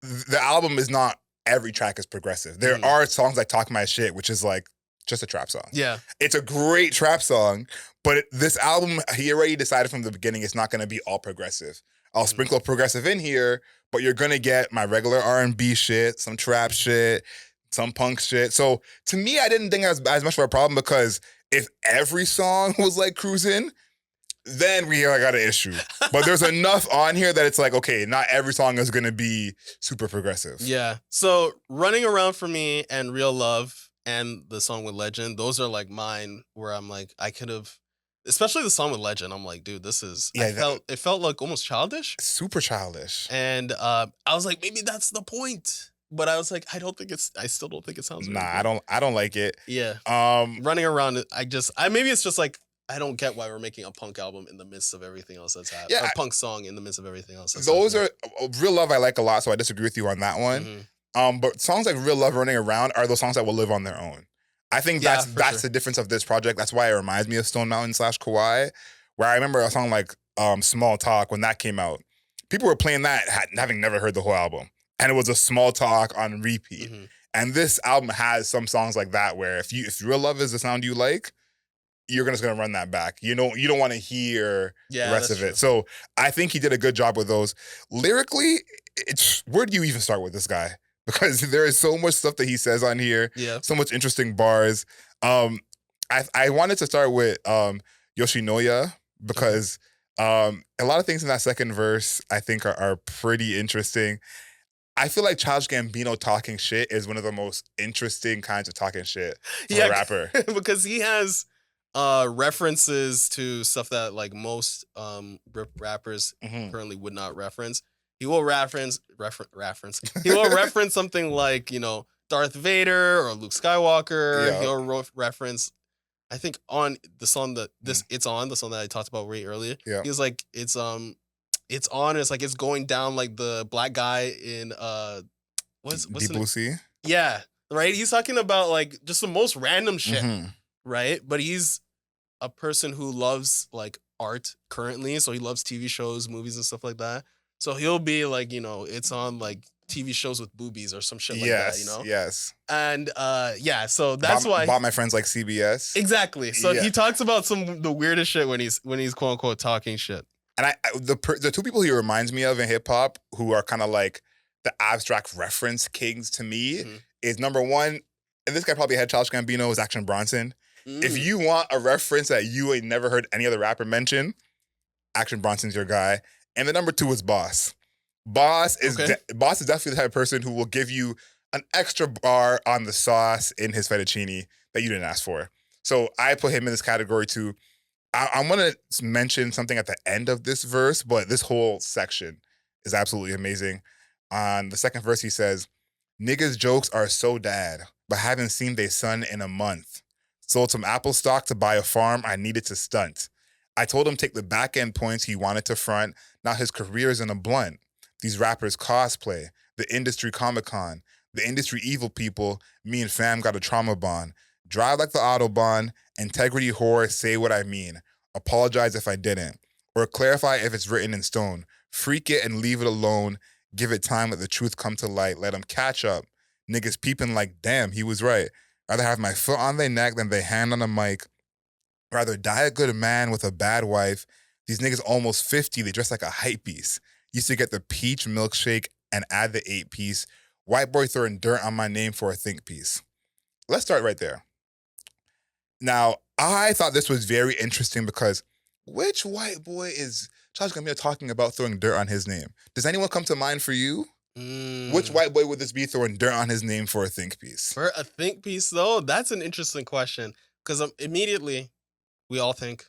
Speaker 1: the album is not every track is progressive. There are songs like Talk My Shit, which is like just a trap song.
Speaker 2: Yeah.
Speaker 1: It's a great trap song, but this album, he already decided from the beginning it's not going to be all progressive. I'll sprinkle progressive in here, but you're going to get my regular R&B shit, some trap shit, some punk shit. So to me, I didn't think it was as much of a problem because if every song was like Cruisin', then we got an issue. But there's enough on here that it's like, okay, not every song is going to be super progressive.
Speaker 2: Yeah. So Running Around for me and Real Love and the song with Legend, those are like mine where I'm like, I could have, especially the song with Legend, I'm like, dude, this is, it felt like almost childish.
Speaker 1: Super childish.
Speaker 2: And I was like, maybe that's the point. But I was like, I still don't think it sounds
Speaker 1: Nah,
Speaker 2: really
Speaker 1: I don't like it.
Speaker 2: Yeah. Running Around, maybe it's just like, I don't get why we're making a punk album in the midst of everything else that's happening. Yeah, a punk song in the midst of everything else that's happening.
Speaker 1: Real Love I like a lot, so I disagree with you on that one. But songs like Real Love, Running Around are those songs that will live on their own. I think that's the difference of this project. That's why it reminds me of Stone Mountain / Kauai, where I remember a song like Small Talk, when that came out. People were playing that having never heard the whole album. And it was a small talk on repeat. And this album has some songs like that where if Real Love is the sound you like, you're just gonna run that back. You don't want to hear the rest of it. So I think he did a good job with those. Lyrically, where do you even start with this guy? Because there is so much stuff that he says on here.
Speaker 2: Yeah.
Speaker 1: So much interesting bars. I wanted to start with Yoshinoya because a lot of things in that second verse I think are pretty interesting. I feel like Childish Gambino talking shit is one of the most interesting kinds of talking shit for a rapper.
Speaker 2: Because he has references to stuff that like most rappers currently would not reference. He will reference. He will reference something like, Darth Vader or Luke Skywalker. Yeah. He'll reference, I think, on the song that it's on, the song that I talked about way earlier. Yeah. He was like, it's on. It's like it's going down like the black guy in what's
Speaker 1: Deep Blue Sea?
Speaker 2: Yeah, right. He's talking about like just the most random shit, right? But he's a person who loves like art currently, so he loves TV shows, movies, and stuff like that. So he'll be like, it's on like TV shows with boobies or some shit like that,
Speaker 1: Yes.
Speaker 2: And so that's why
Speaker 1: bought my friends like CBS.
Speaker 2: Exactly. So he talks about the weirdest shit when he's quote unquote talking shit.
Speaker 1: And the two people he reminds me of in hip hop who are kind of like the abstract reference kings to me is number one, and this guy probably had Childish Gambino, is Action Bronson. If you want a reference that you ain't never heard any other rapper mention, Bronson's your guy. And the number two is Boss. Boss is definitely the type of person who will give you an extra bar on the sauce in his fettuccine that you didn't ask for. So I put him in this category too. I'm going to mention something at the end of this verse, but this whole section is absolutely amazing. On the second verse, he says, "Niggas' jokes are so dad, but haven't seen they son in a month. Sold some Apple stock to buy a farm I needed to stunt. I told him take the back end points he wanted to front. Now his career is in a blunt. These rappers cosplay, the industry Comic-Con, the industry evil people, me and fam got a trauma bond. Drive like the Autobahn, integrity whore, say what I mean. Apologize if I didn't. Or clarify if it's written in stone. Freak it and leave it alone. Give it time, let the truth come to light. Let them catch up. Niggas peeping like, damn, he was right. Rather have my foot on their neck than their hand on the mic. Rather die a good man with a bad wife. These niggas almost 50, they dress like a hype piece. Used to get the peach milkshake and add the 8-piece. White boy throwing dirt on my name for a think piece." Let's start right there. Now, I thought this was very interesting because which white boy is Childish Gambino talking about throwing dirt on his name? Does anyone come to mind for you? Which white boy would this be throwing dirt on his name for a think piece?
Speaker 2: For a think piece, though, that's an interesting question. Because immediately, we all think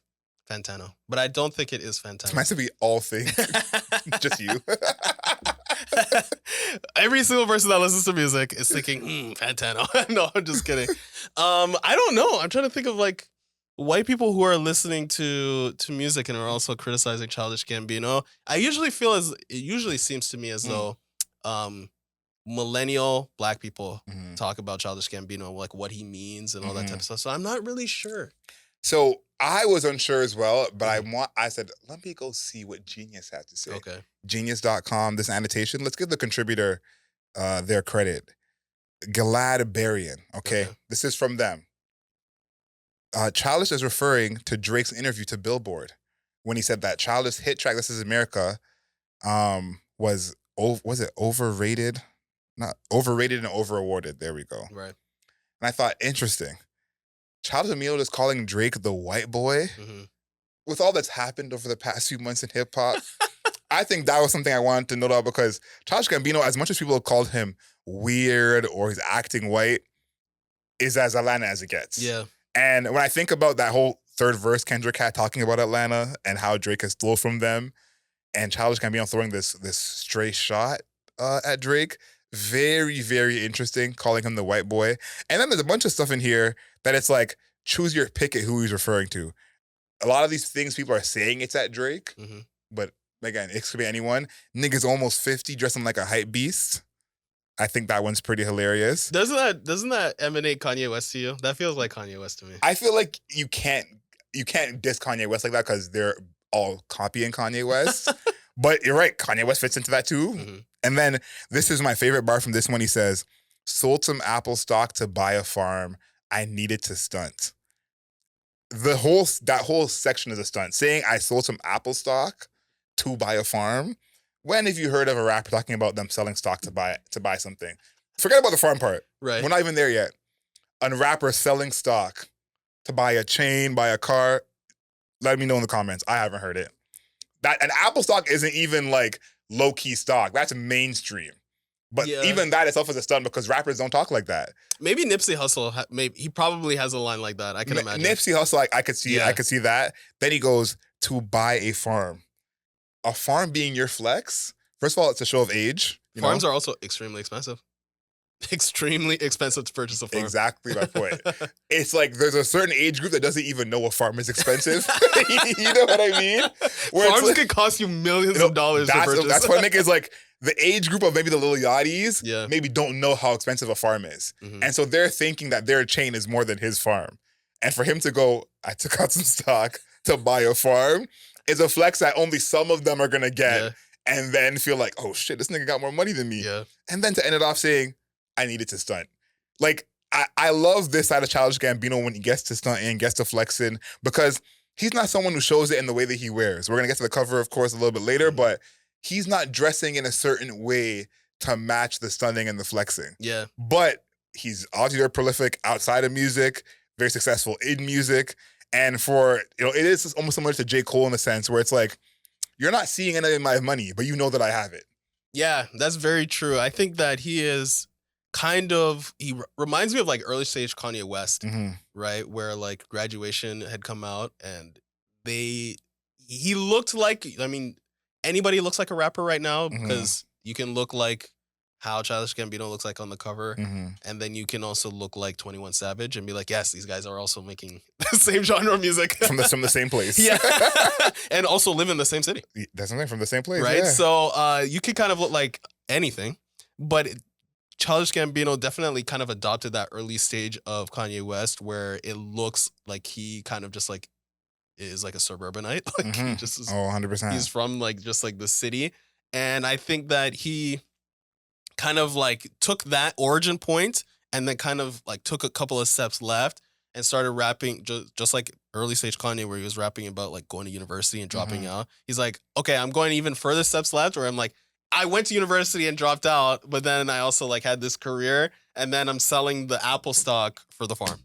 Speaker 2: Fantano. But I don't think it is Fantano.
Speaker 1: It's nice to be all think. Just you.
Speaker 2: Every single person that listens to music is thinking, Fantano. No, I'm just kidding. I don't know. I'm trying to think of like white people who are listening to music and are also criticizing Childish Gambino. It usually seems to me as though millennial black people talk about Childish Gambino, like what he means and all that type of stuff. So I'm not really sure.
Speaker 1: So I was unsure as well, but I said, let me go see what Genius had to say.
Speaker 2: Okay.
Speaker 1: Genius.com, this annotation. Let's give the contributor their credit. Gilad Berrien. Okay. This is from them. Childish is referring to Drake's interview to Billboard when he said that Childish hit track This Is America was it overrated? Not overrated and over awarded. There we go.
Speaker 2: Right.
Speaker 1: And I thought, interesting. Childish Gambino is calling Drake the white boy. With all that's happened over the past few months in hip hop, I think that was something I wanted to note out because Childish Gambino, as much as people have called him weird or he's acting white, is as Atlanta as it gets.
Speaker 2: Yeah.
Speaker 1: And when I think about that whole third verse Kendrick had talking about Atlanta and how Drake has stole from them, and Childish Gambino throwing this stray shot at Drake, very, very interesting, calling him the white boy. And then there's a bunch of stuff in here that it's like, choose your pick at who he's referring to. A lot of these things people are saying it's at Drake, but again, it could be anyone. Nigga's almost 50, dressing like a hype beast. I think that one's pretty hilarious.
Speaker 2: Doesn't that emanate Kanye West to you? That feels like Kanye West to me.
Speaker 1: I feel like you can't diss Kanye West like that because they're all copying Kanye West. But you're right, Kanye West fits into that too. And then this is my favorite bar from this one. He says, sold some Apple stock to buy a farm. I needed to stunt. That whole section is a stunt. Saying I sold some Apple stock to buy a farm. When have you heard of a rapper talking about them selling stock to buy something? Forget about the farm part.
Speaker 2: Right.
Speaker 1: We're not even there yet. A rapper selling stock to buy a chain, buy a car. Let me know in the comments. I haven't heard it. That an Apple stock isn't even like low-key stock. That's mainstream. But even that itself is a stunt because rappers don't talk like that. Maybe
Speaker 2: Nipsey Hussle, he probably has a line like that. I can imagine.
Speaker 1: Nipsey Hussle, I could see I could see that. Then he goes, to buy a farm. A farm being your flex? First of all, it's a show of age.
Speaker 2: Farms are also extremely expensive. Extremely expensive to purchase a farm.
Speaker 1: Exactly my point. It's like there's a certain age group that doesn't even know a farm is expensive. You know what I mean?
Speaker 2: Farms could cost you millions of dollars to purchase.
Speaker 1: That's what I think is like the age group of maybe the Lil Yachty's maybe don't know how expensive a farm is. And so they're thinking that their chain is more than his farm. And for him to go, I took out some stock to buy a farm is a flex that only some of them are going to get and then feel like, oh shit, this nigga got more money than me. And then to end it off saying, I needed to stunt. Like, I love this side of Childish Gambino when he gets to stunt and gets to flexing because he's not someone who shows it in the way that he wears. We're going to get to the cover, of course, a little bit later, but he's not dressing in a certain way to match the stunning and the flexing.
Speaker 2: Yeah.
Speaker 1: But he's obviously very prolific outside of music, very successful in music. And it is almost similar to J. Cole in a sense where it's like, you're not seeing any of my money, but you know that I have it.
Speaker 2: Yeah, that's very true. I think that he is he reminds me of like early stage Kanye West, right? Where like Graduation had come out and he looked like, anybody looks like a rapper right now because you can look like how Childish Gambino looks like on the cover. And then you can also look like 21 Savage and be like, yes, these guys are also making the same genre of music.
Speaker 1: From the same place.
Speaker 2: Yeah. And also live in the same city.
Speaker 1: That's something from the same place.
Speaker 2: Right.
Speaker 1: Yeah.
Speaker 2: So you could kind of look like anything, but Childish Gambino definitely kind of adopted that early stage of Kanye West where it looks like he kind of just like is like a suburbanite. Like he just is,
Speaker 1: 100%.
Speaker 2: He's from like just like the city. And I think that he kind of like took that origin point and then kind of like took a couple of steps left and started rapping just like early stage Kanye where he was rapping about like going to university and dropping out. He's like, okay, I'm going even further steps left where I'm like, I went to university and dropped out, but then I also like had this career and then I'm selling the Apple stock for the farm.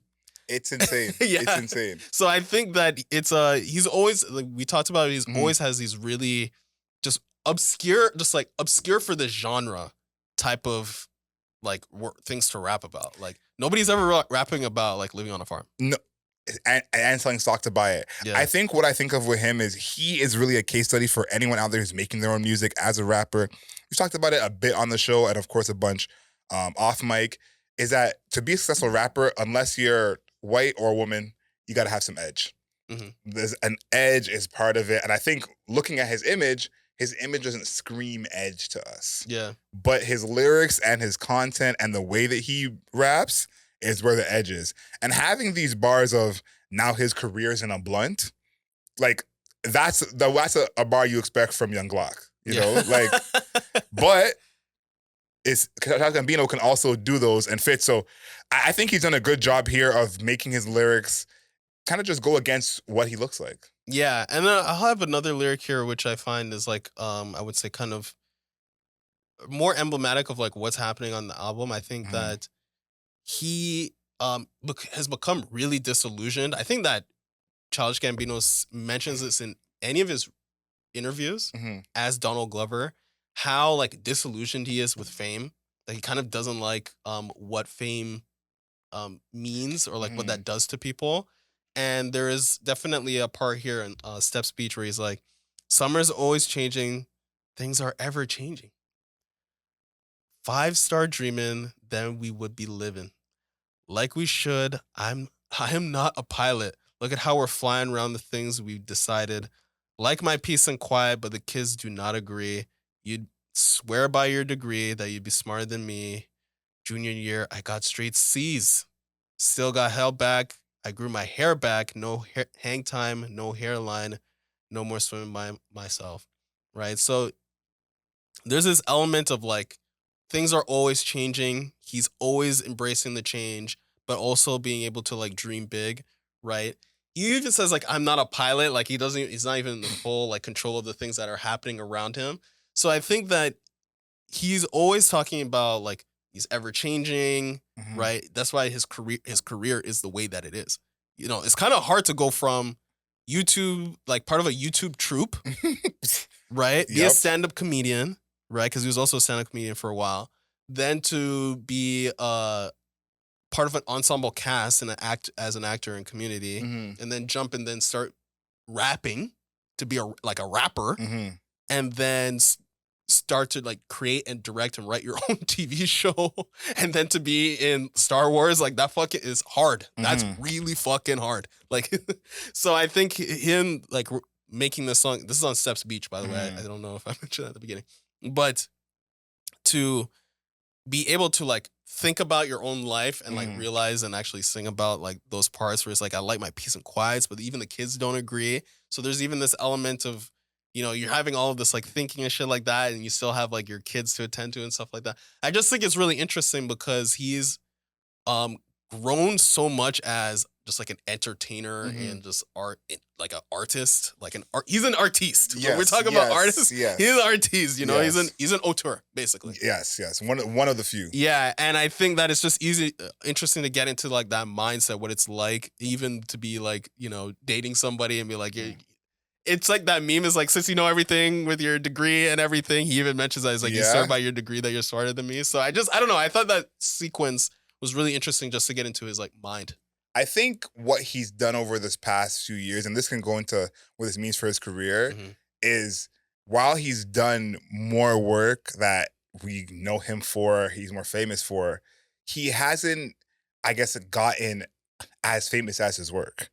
Speaker 1: It's insane. It's insane.
Speaker 2: So I think that he's always, like we talked about, he's always has these really just obscure for the genre type of like things to rap about. Like nobody's ever rapping about like living on a farm.
Speaker 1: No, and selling stock to buy it.
Speaker 2: Yeah.
Speaker 1: I think what I think of with him is he is really a case study for anyone out there who's making their own music as a rapper. We've talked about it a bit on the show and of course a bunch off mic, is that to be a successful rapper, unless you're white or a woman, you got to have some edge.
Speaker 2: Mm-hmm.
Speaker 1: There's an edge is part of it. And I think looking at his image doesn't scream edge to us.
Speaker 2: Yeah.
Speaker 1: But his lyrics and his content and the way that he raps is where the edge is. And having these bars of now his career's in a blunt, like that's a bar you expect from Young Glock, you know? Like, but it's Childish Gambino can also do those and fit. So I think he's done a good job here of making his lyrics kind of just go against what he looks like.
Speaker 2: Yeah, and then I'll have another lyric here, which I find is like, I would say kind of more emblematic of like what's happening on the album. I think that he has become really disillusioned. I think that Childish Gambino mentions this in any of his interviews as Donald Glover, how like disillusioned he is with fame. That he kind of doesn't like what fame means or like what that does to people. And there is definitely a part here in Step's speech where he's like, summer's always changing, things are ever changing. 5-star dreaming, then we would be living. Like we should, I am not a pilot. Look at how we're flying around the things we've decided. Like my peace and quiet, but the kids do not agree. You'd swear by your degree that you'd be smarter than me. Junior year, I got straight C's. Still got held back. I grew my hair back, no hang time, no hairline, no more swimming by myself, right? So there's this element of like, things are always changing. He's always embracing the change, but also being able to like dream big, right? He even says like, I'm not a pilot. Like he's not even in the full like control of the things that are happening around him. So I think that he's always talking about like, he's ever changing, right? That's why his career is the way that it is. You know, it's kind of hard to go from YouTube, like part of a YouTube troupe, right? Be a stand-up comedian, right? Because he was also a stand-up comedian for a while. Then to be part of an ensemble cast and act as an actor in Community, and then jump and then start rapping to be a rapper, and then start to like create and direct and write your own TV show, and then to be in Star Wars, like that fucking is hard. That's really fucking hard. Like, so I think him like making this song, this is on Steps Beach, by the way. I don't know if I mentioned that at the beginning, but to be able to like think about your own life and like realize and actually sing about like those parts where it's like, I like my peace and quiets, but even the kids don't agree. So there's even this element of, you know, you're having all of this like thinking and shit like that, and you still have like your kids to attend to and stuff like that. I just think it's really interesting because he's grown so much as just like an entertainer and just like an artist, like he's an artiste. When we're talking about artists, he's an artiste, you know, he's an auteur, basically.
Speaker 1: Yes. One of the few.
Speaker 2: Yeah, and I think that it's just interesting to get into like that mindset, what it's like even to be like, you know, dating somebody and be like, it's like that meme is like, since you know everything with your degree and everything, he even mentions that he's like, you swear by your degree that you're smarter than me. So I don't know. I thought that sequence was really interesting just to get into his like mind.
Speaker 1: I think what he's done over this past few years, and this can go into what this means for his career, is while he's done more work that we know him for, he's more famous for, he hasn't, I guess, gotten as famous as his work.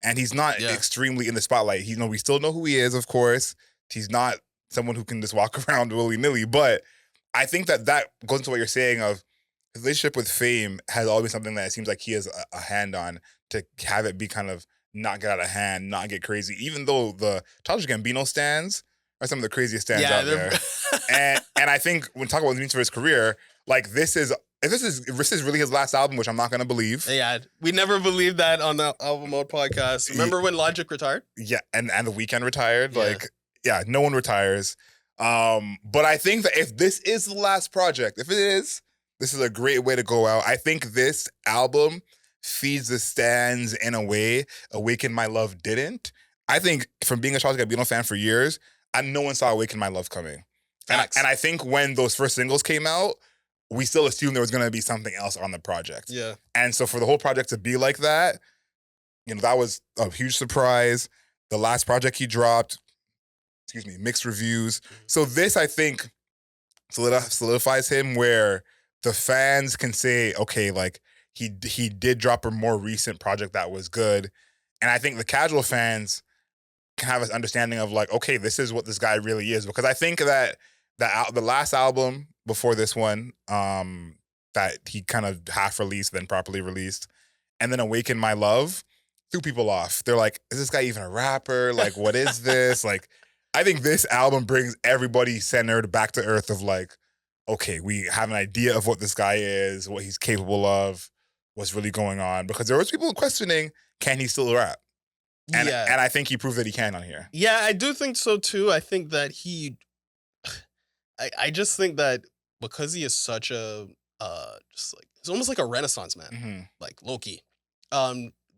Speaker 1: And he's not extremely in the spotlight. We still know who he is, of course. He's not someone who can just walk around willy-nilly. But I think that goes into what you're saying of his relationship with fame has always been something that it seems like he has a hand on, to have it be kind of not get out of hand, not get crazy. Even though the Childish Gambino stands are some of the craziest stands out there. and I think when talking about what it means for his career, like this is really his last album, which I'm not going to believe.
Speaker 2: Yeah, we never believed that on the Album Mode podcast. Remember when Logic retired?
Speaker 1: Yeah, and The Weeknd retired. No one retires. But I think that if this is the last project, if it is, this is a great way to go out. I think this album feeds the stands in a way Awaken My Love didn't. I think from being a Childish Gambino fan for years, no one saw Awaken My Love coming.
Speaker 2: Facts.
Speaker 1: And I think when those first singles came out, we still assumed there was going to be something else on the project.
Speaker 2: Yeah.
Speaker 1: And so for the whole project to be like that, that was a huge surprise. The last project he dropped, mixed reviews. So this, I think, solidifies him where the fans can say, okay, like he did drop a more recent project that was good. And I think the casual fans can have an understanding of like, okay, this is what this guy really is. Because I think that the last album before this one, that he kind of half released, then properly released, and then Awaken My Love, threw people off. They're like, is this guy even a rapper? Like, what is this? Like, I think this album brings everybody centered back to earth of like, okay, we have an idea of what this guy is, what he's capable of, what's really going on. Because there was people questioning, can he still rap? And I think he proved that he can on here.
Speaker 2: Yeah, I do think so too. I think that I just think that because he is such a just like he's almost like a Renaissance man, like Loki.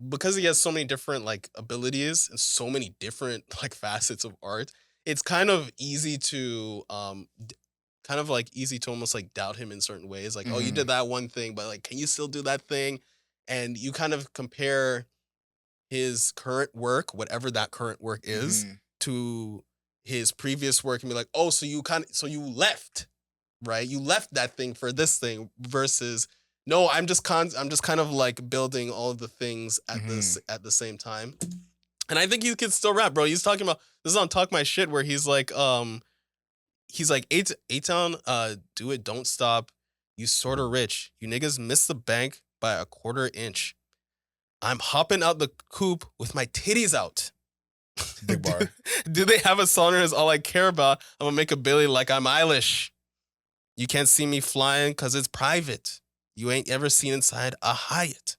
Speaker 2: Because he has so many different like abilities and so many different like facets of art, it's kind of easy to almost like doubt him in certain ways. Like, oh, you did that one thing, but like, can you still do that thing? And you kind of compare his current work, whatever that current work is, to his previous work and be like, oh, so you left, right? You left that thing for this thing versus no, I'm just kind of like building all of the things at the same time. And I think he can still rap, bro. He's talking about this is on Talk My Shit where he's like A-Town, do it, don't stop. You sorta rich. You niggas missed the bank by a quarter inch. I'm hopping out the coop with my titties out.
Speaker 1: Big bar.
Speaker 2: Do they have a song is all I care about? I'm gonna make a Billy like I'm Eilish. You can't see me flying because it's private. You ain't ever seen inside a Hyatt,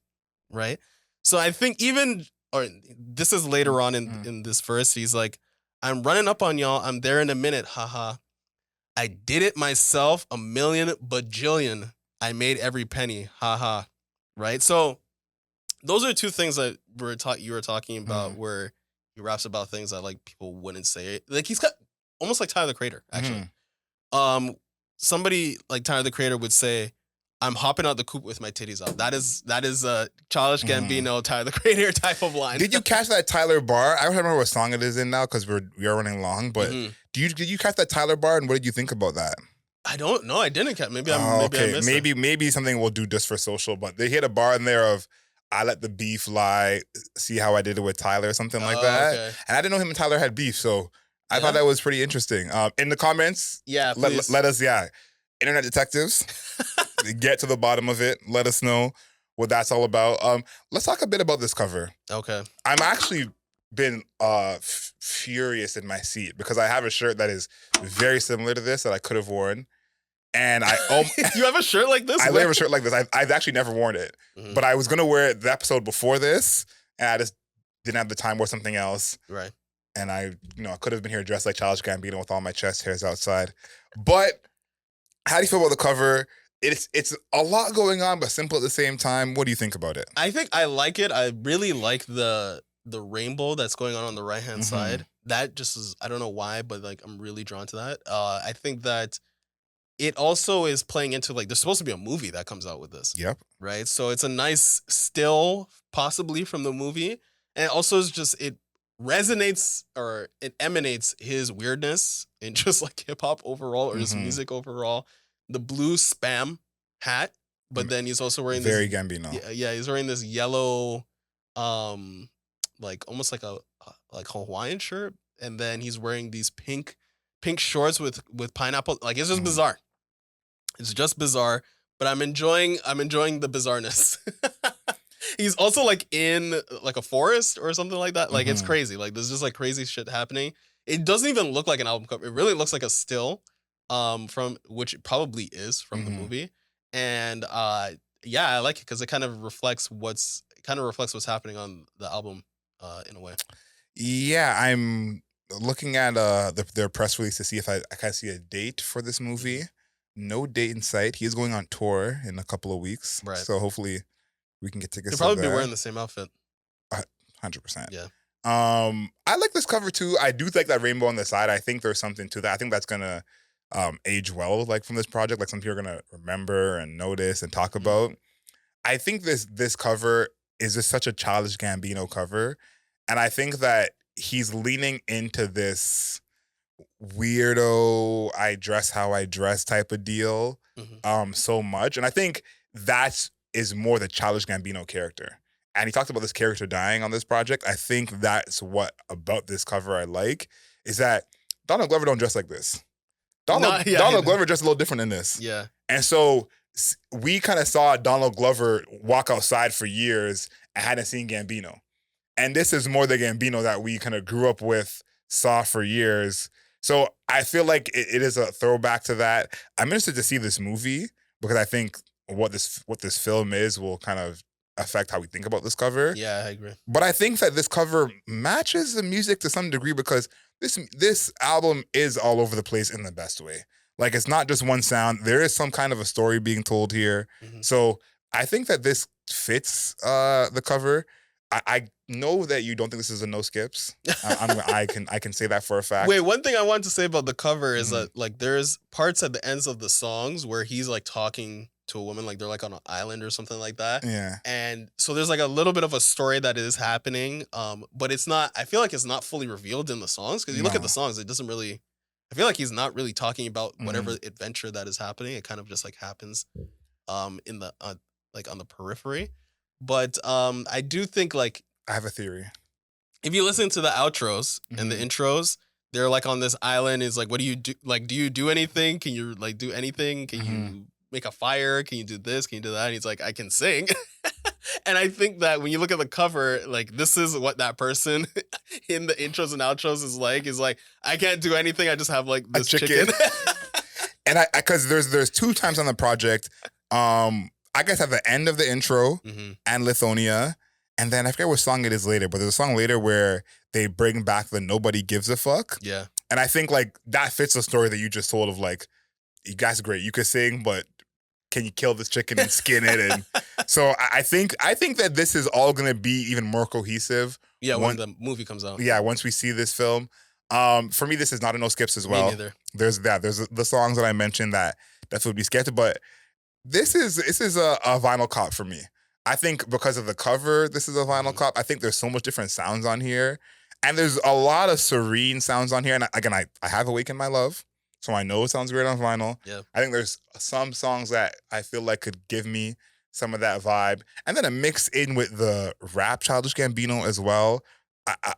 Speaker 2: right? So I think this is later on in this verse. He's like, I'm running up on y'all. I'm there in a minute. Haha. I did it myself. A million bajillion. I made every penny. Haha. Right? So those are two things that you were talking about where he raps about things that like people wouldn't say. Like he's got almost like Tyler the Creator, actually. Somebody like Tyler the Creator would say, I'm hopping out the coop with my titties out. That is a Childish Gambino, Tyler the Creator type of line.
Speaker 1: Did you catch that Tyler bar? I don't remember what song it is in now because we are running long. But did you catch that Tyler bar and what did you think about that?
Speaker 2: I don't know. I didn't catch. Maybe
Speaker 1: I
Speaker 2: missed it.
Speaker 1: Maybe something we'll do just for social. But they hit a bar in there of I let the beef lie. See how I did it with Tyler or something like that. Okay. And I didn't know him and Tyler had beef, so I thought that was pretty interesting. In the comments, let us internet detectives. Get to the bottom of it. Let us know what that's all about. Let's talk a bit about this cover. Okay. I'm actually been furious in my seat because I have a shirt that is very similar to this that I could have worn. And
Speaker 2: you have a shirt like this?
Speaker 1: I have a shirt like this. I've actually never worn it. But I was going to wear it the episode before this, and I just didn't have the time or something else. Right. And I could have been here dressed like Childish Gambino with all my chest hairs outside. But how do you feel about the cover? It's a lot going on, but simple at the same time. What do you think about it?
Speaker 2: I think I like it. I really like the rainbow that's going on the right-hand side. That just is, I don't know why, but like I'm really drawn to that. I think that it also is playing into like, there's supposed to be a movie that comes out with this. Yep. Right? So it's a nice still, possibly from the movie. And it also is just, it resonates or it emanates his weirdness in just like hip hop overall or his music overall. The blue Spam hat, but then he's also wearing
Speaker 1: very Gambino.
Speaker 2: Yeah, he's wearing this yellow, like almost like a Hawaiian shirt, and then he's wearing these pink shorts with pineapple. Like it's just bizarre. It's just bizarre, but I'm enjoying the bizarreness. He's also like in like a forest or something like that. Like it's crazy. Like there's just like crazy shit happening. It doesn't even look like an album cover. It really looks like a still. From which it probably is from the movie, and I like it because it kind of reflects what's happening on the album, in a way.
Speaker 1: Yeah, I'm looking at their press release to see if I kind of see a date for this movie. No date in sight. He is going on tour in a couple of weeks, right? So hopefully we can get tickets.
Speaker 2: He'll probably be wearing the same outfit.
Speaker 1: 100%. Yeah. I like this cover too. I do think that rainbow on the side. I think there's something to that. I think that's gonna age well, like from this project, like some people are gonna remember and notice and talk about. I think this cover is just such a Childish Gambino cover, and I think that he's leaning into this weirdo I dress how I dress type of deal
Speaker 2: Mhm.
Speaker 1: so much. And I think that's is more the Childish Gambino character. And he talked about this character dying on this project. I think that's what about this cover I like is that Donald Glover don't dress like this.
Speaker 2: Not yeah,
Speaker 1: Donald Glover dressed a little different in this.
Speaker 2: yeah.
Speaker 1: And so we kind of saw Donald Glover walk outside for years and hadn't seen Gambino. And this is more the Gambino that we kind of grew up with, saw for years. So I feel like it is a throwback to that. I'm interested to see this movie because I think what this film is will kind of affect how we think about this cover.
Speaker 2: Yeah, I agree.
Speaker 1: But I think that this cover matches the music to some degree because this album is all over the place in the best way. Like it's not just one sound. There is some kind of a story being told here.
Speaker 2: Mhm.
Speaker 1: So I think that this fits the cover. I know that you don't think this is a no skips. I can say that for a fact.
Speaker 2: Wait, one thing I wanted to say about the cover is
Speaker 1: Mhm.
Speaker 2: that like there's parts at the ends of the songs where he's like talking to a woman, like they're like on an island or something like that.
Speaker 1: Yeah.
Speaker 2: And so there's like a little bit of a story that is happening. But it's not, I feel like it's not fully revealed in the songs. Cause you look at
Speaker 1: No.
Speaker 2: the songs, it doesn't really, I feel like he's not really talking about whatever adventure that is happening. It kind of just like happens in the like on the periphery. But I do think like
Speaker 1: I have a theory.
Speaker 2: if you listen to the outros and the
Speaker 1: Mhm.
Speaker 2: intros, they're like on this island. Is like, what do you do? Like, do you do anything? Can you like do anything? Can you make a fire? Can you do this? Can you do that? And he's like, I can sing. And I think that when you look at the cover, like this is what that person in the intros and outros is like, I can't do anything. I just have like this chicken.
Speaker 1: And I because there's two times on the project. I guess at the end of the intro
Speaker 2: Mhm.
Speaker 1: and Lithonia, and then I forget what song it is later, but there's a song later where they bring back the Nobody Gives a Fuck.
Speaker 2: Yeah.
Speaker 1: And I think like that fits the story that you just told of like, you guys are great. You could sing, but can you kill this chicken and skin it? And so I think that this is all gonna be even more cohesive.
Speaker 2: Yeah, when the movie comes out.
Speaker 1: Yeah, once we see this film. For me, this is not a no skips as well.
Speaker 2: Me neither.
Speaker 1: There's the songs that I mentioned that would be skipped, but this is a vinyl cop for me. I think because of the cover, this is a vinyl cop. I think there's so much different sounds on here. And there's a lot of serene sounds on here. And again, I have Awakened My Love, so I know it sounds great on vinyl.
Speaker 2: Yeah.
Speaker 1: I think there's some songs that I feel like could give me some of that vibe. And then a mix in with the rap Childish Gambino as well.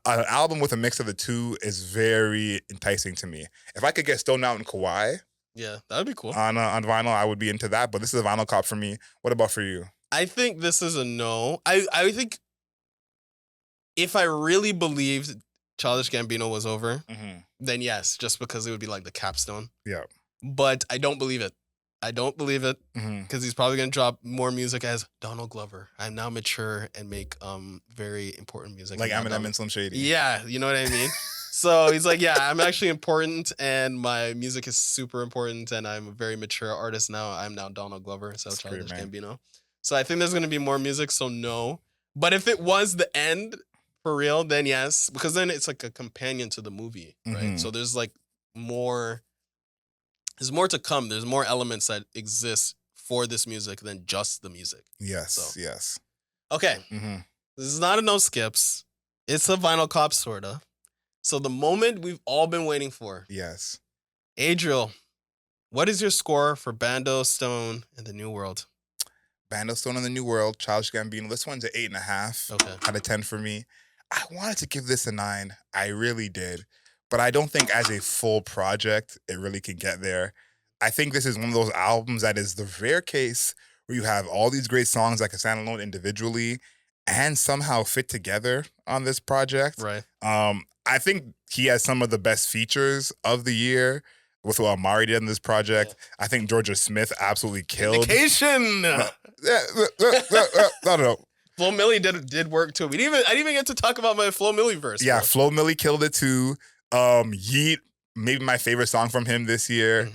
Speaker 1: An album with a mix of the two is very enticing to me. If I could get Stoned Out and Kawhi
Speaker 2: Yeah, that would be cool.
Speaker 1: on vinyl, I would be into that. But this is a vinyl cop for me. What about for you?
Speaker 2: I think this is a no. I think if I really believed Childish Gambino was over, then yes, just because it would be like the capstone.
Speaker 1: Yeah.
Speaker 2: But I don't believe it. I don't believe it
Speaker 1: Mhm.
Speaker 2: because he's probably gonna drop more music as Donald Glover. I'm now mature and make very important music.
Speaker 1: Like
Speaker 2: I'm now
Speaker 1: Eminem and Slim Shady.
Speaker 2: Yeah, you know what I mean? So he's like, yeah, I'm actually important and my music is super important and I'm a very mature artist now. I'm now Donald Glover, so
Speaker 1: That's great,
Speaker 2: Childish
Speaker 1: man.
Speaker 2: Gambino. So I think there's going to be more music, so no. But if it was the end for real, then yes, because then it's like a companion to the movie, right?
Speaker 1: Mhm.
Speaker 2: So there's like more, there's more to come. There's more elements that exist for this music than just the music.
Speaker 1: Yes,
Speaker 2: So.
Speaker 1: yes.
Speaker 2: Okay,
Speaker 1: hmm
Speaker 2: this is not a no skips. It's a vinyl cop, sorta. So the moment we've all been waiting for.
Speaker 1: Yes.
Speaker 2: Adriel, what is your score for Bando, Stone, and the New World?
Speaker 1: Bando Stone in the New World, Childish Gambino. This one's an 8.5
Speaker 2: Okay.
Speaker 1: out of 10 for me. I wanted to give this a 9. I really did. But I don't think as a full project, it really can get there. I think this is one of those albums that is the rare case where you have all these great songs that can stand alone individually and somehow fit together on this project.
Speaker 2: Right.
Speaker 1: I think he has some of the best features of the year with what Amari did in this project. I think Georgia Smith absolutely killed.
Speaker 2: Vindication.
Speaker 1: No.
Speaker 2: Flo Milli did work too. I didn't even get to talk about my Flo Milli verse.
Speaker 1: Yeah,
Speaker 2: bro.
Speaker 1: Flo Milli killed it too. Yeat, maybe my favorite song from him this year.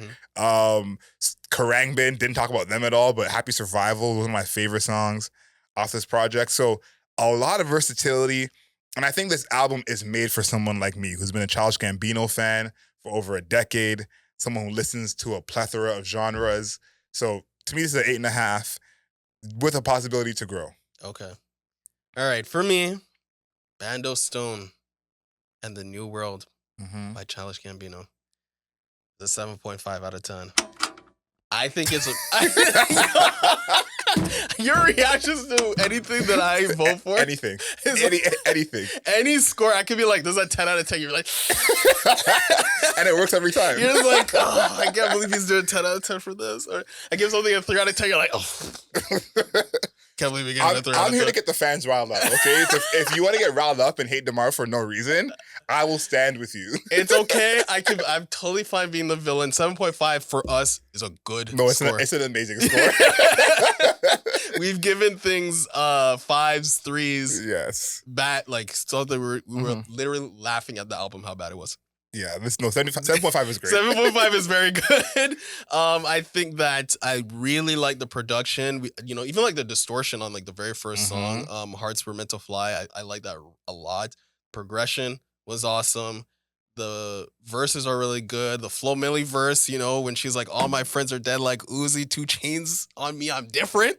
Speaker 1: Karangbin, didn't talk about them at all, but Happy Survival was one of my favorite songs off this project. So a lot of versatility. And I think this album is made for someone like me who's been a Childish Gambino fan for over a decade. someone who listens to a plethora of genres. So to me, this is an 8.5 with a possibility to grow.
Speaker 2: Okay. All right. For me, Bando Stone and the New World by Childish Gambino. The 7.5 out of 10. I think it's your reactions to anything that I vote for.
Speaker 1: Anything. Anything.
Speaker 2: Any score, I could be like, this is a 10 out of 10. You're like,
Speaker 1: and it works every time.
Speaker 2: You're just like, oh, I can't believe he's doing 10 out of 10 for this. Or I give something a 3 out of 10. You're like, oh. Can't believe we gave it a 3 out of 10.
Speaker 1: I'm here to get the fans riled up, okay? So if you want to get riled up and hate Démar for no reason, I will stand with you.
Speaker 2: It's okay. I'm totally fine being the villain. 7.5 for us is a good score.
Speaker 1: It's an amazing score.
Speaker 2: We've given things 5s, 3s.
Speaker 1: Yes.
Speaker 2: Bad, like something we were literally laughing at the album how bad it was.
Speaker 1: Yeah, 7.5 is great.
Speaker 2: 7.5 is very good. I think that I really like the production. Even like the distortion on like the very first song, Hearts Were Meant to Fly. I like that a lot. Progression was awesome. The verses are really good. The Flo Milli verse, when she's like, all my friends are dead like Uzi, 2 chains on me, I'm different.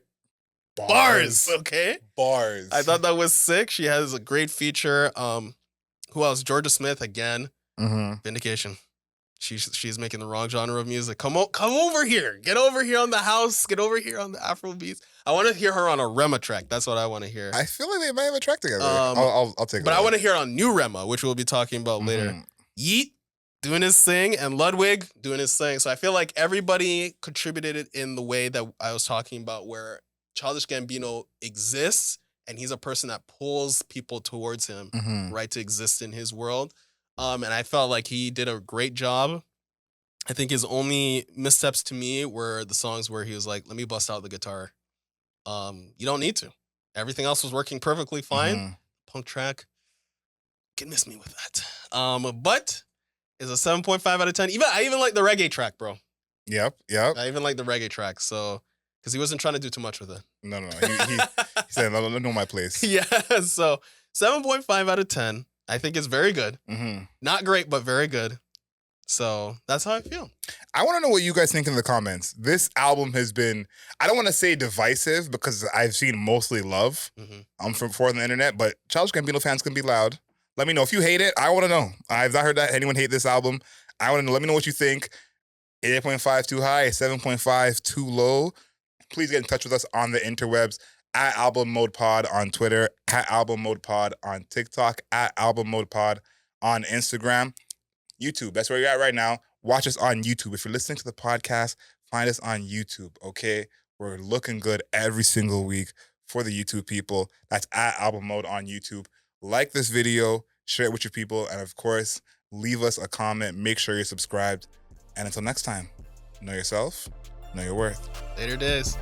Speaker 2: Bars, okay?
Speaker 1: Bars.
Speaker 2: I thought that was sick. She has a great feature. Who else? Georgia Smith again. Vindication. She's making the wrong genre of music. Come over here. Get over here on the house. Get over here on the Afro beats. I want to hear her on a Rema track. That's what I want to hear.
Speaker 1: I feel like they might have a track together. I'll take it.
Speaker 2: But I want to hear it on new Rema, which we'll be talking about later. Yeat doing his thing and Ludwig doing his thing. So I feel like everybody contributed in the way that I was talking about, where Childish Gambino exists and he's a person that pulls people towards him, right, to exist in his world. And I felt like he did a great job. I think his only missteps to me were the songs where he was like, let me bust out the guitar. You don't need to. Everything else was working perfectly fine. Punk track, can miss me with that. But it's a 7.5 out of 10. I even like the reggae track, bro.
Speaker 1: Yep.
Speaker 2: I even like the reggae track, so because he wasn't trying to do too much with it.
Speaker 1: No. He said, no, know my place.
Speaker 2: Yeah, so 7.5 out of 10. I think it's very good. Not great, but very good. So that's how I feel.
Speaker 1: I want to know what you guys think in the comments. This album has been, I don't want to say divisive because I've seen mostly love for the internet, but Childish Gambino fans can be loud. Let me know. If you hate it, I want to know. I've not heard that anyone hate this album. I want to know. Let me know what you think. 8.5 too high, 7.5 too low. Please get in touch with us on the interwebs. At Album Mode Pod on Twitter, at Album Mode Pod on TikTok, at Album Mode Pod on Instagram. YouTube, that's where you're at right now. Watch us on YouTube. If you're listening to the podcast, find us on YouTube, okay? We're looking good every single week for the YouTube people. That's at Album Mode on YouTube. Like this video, share it with your people, and of course, leave us a comment. Make sure you're subscribed. And until next time, know yourself, know your worth.
Speaker 2: Later days.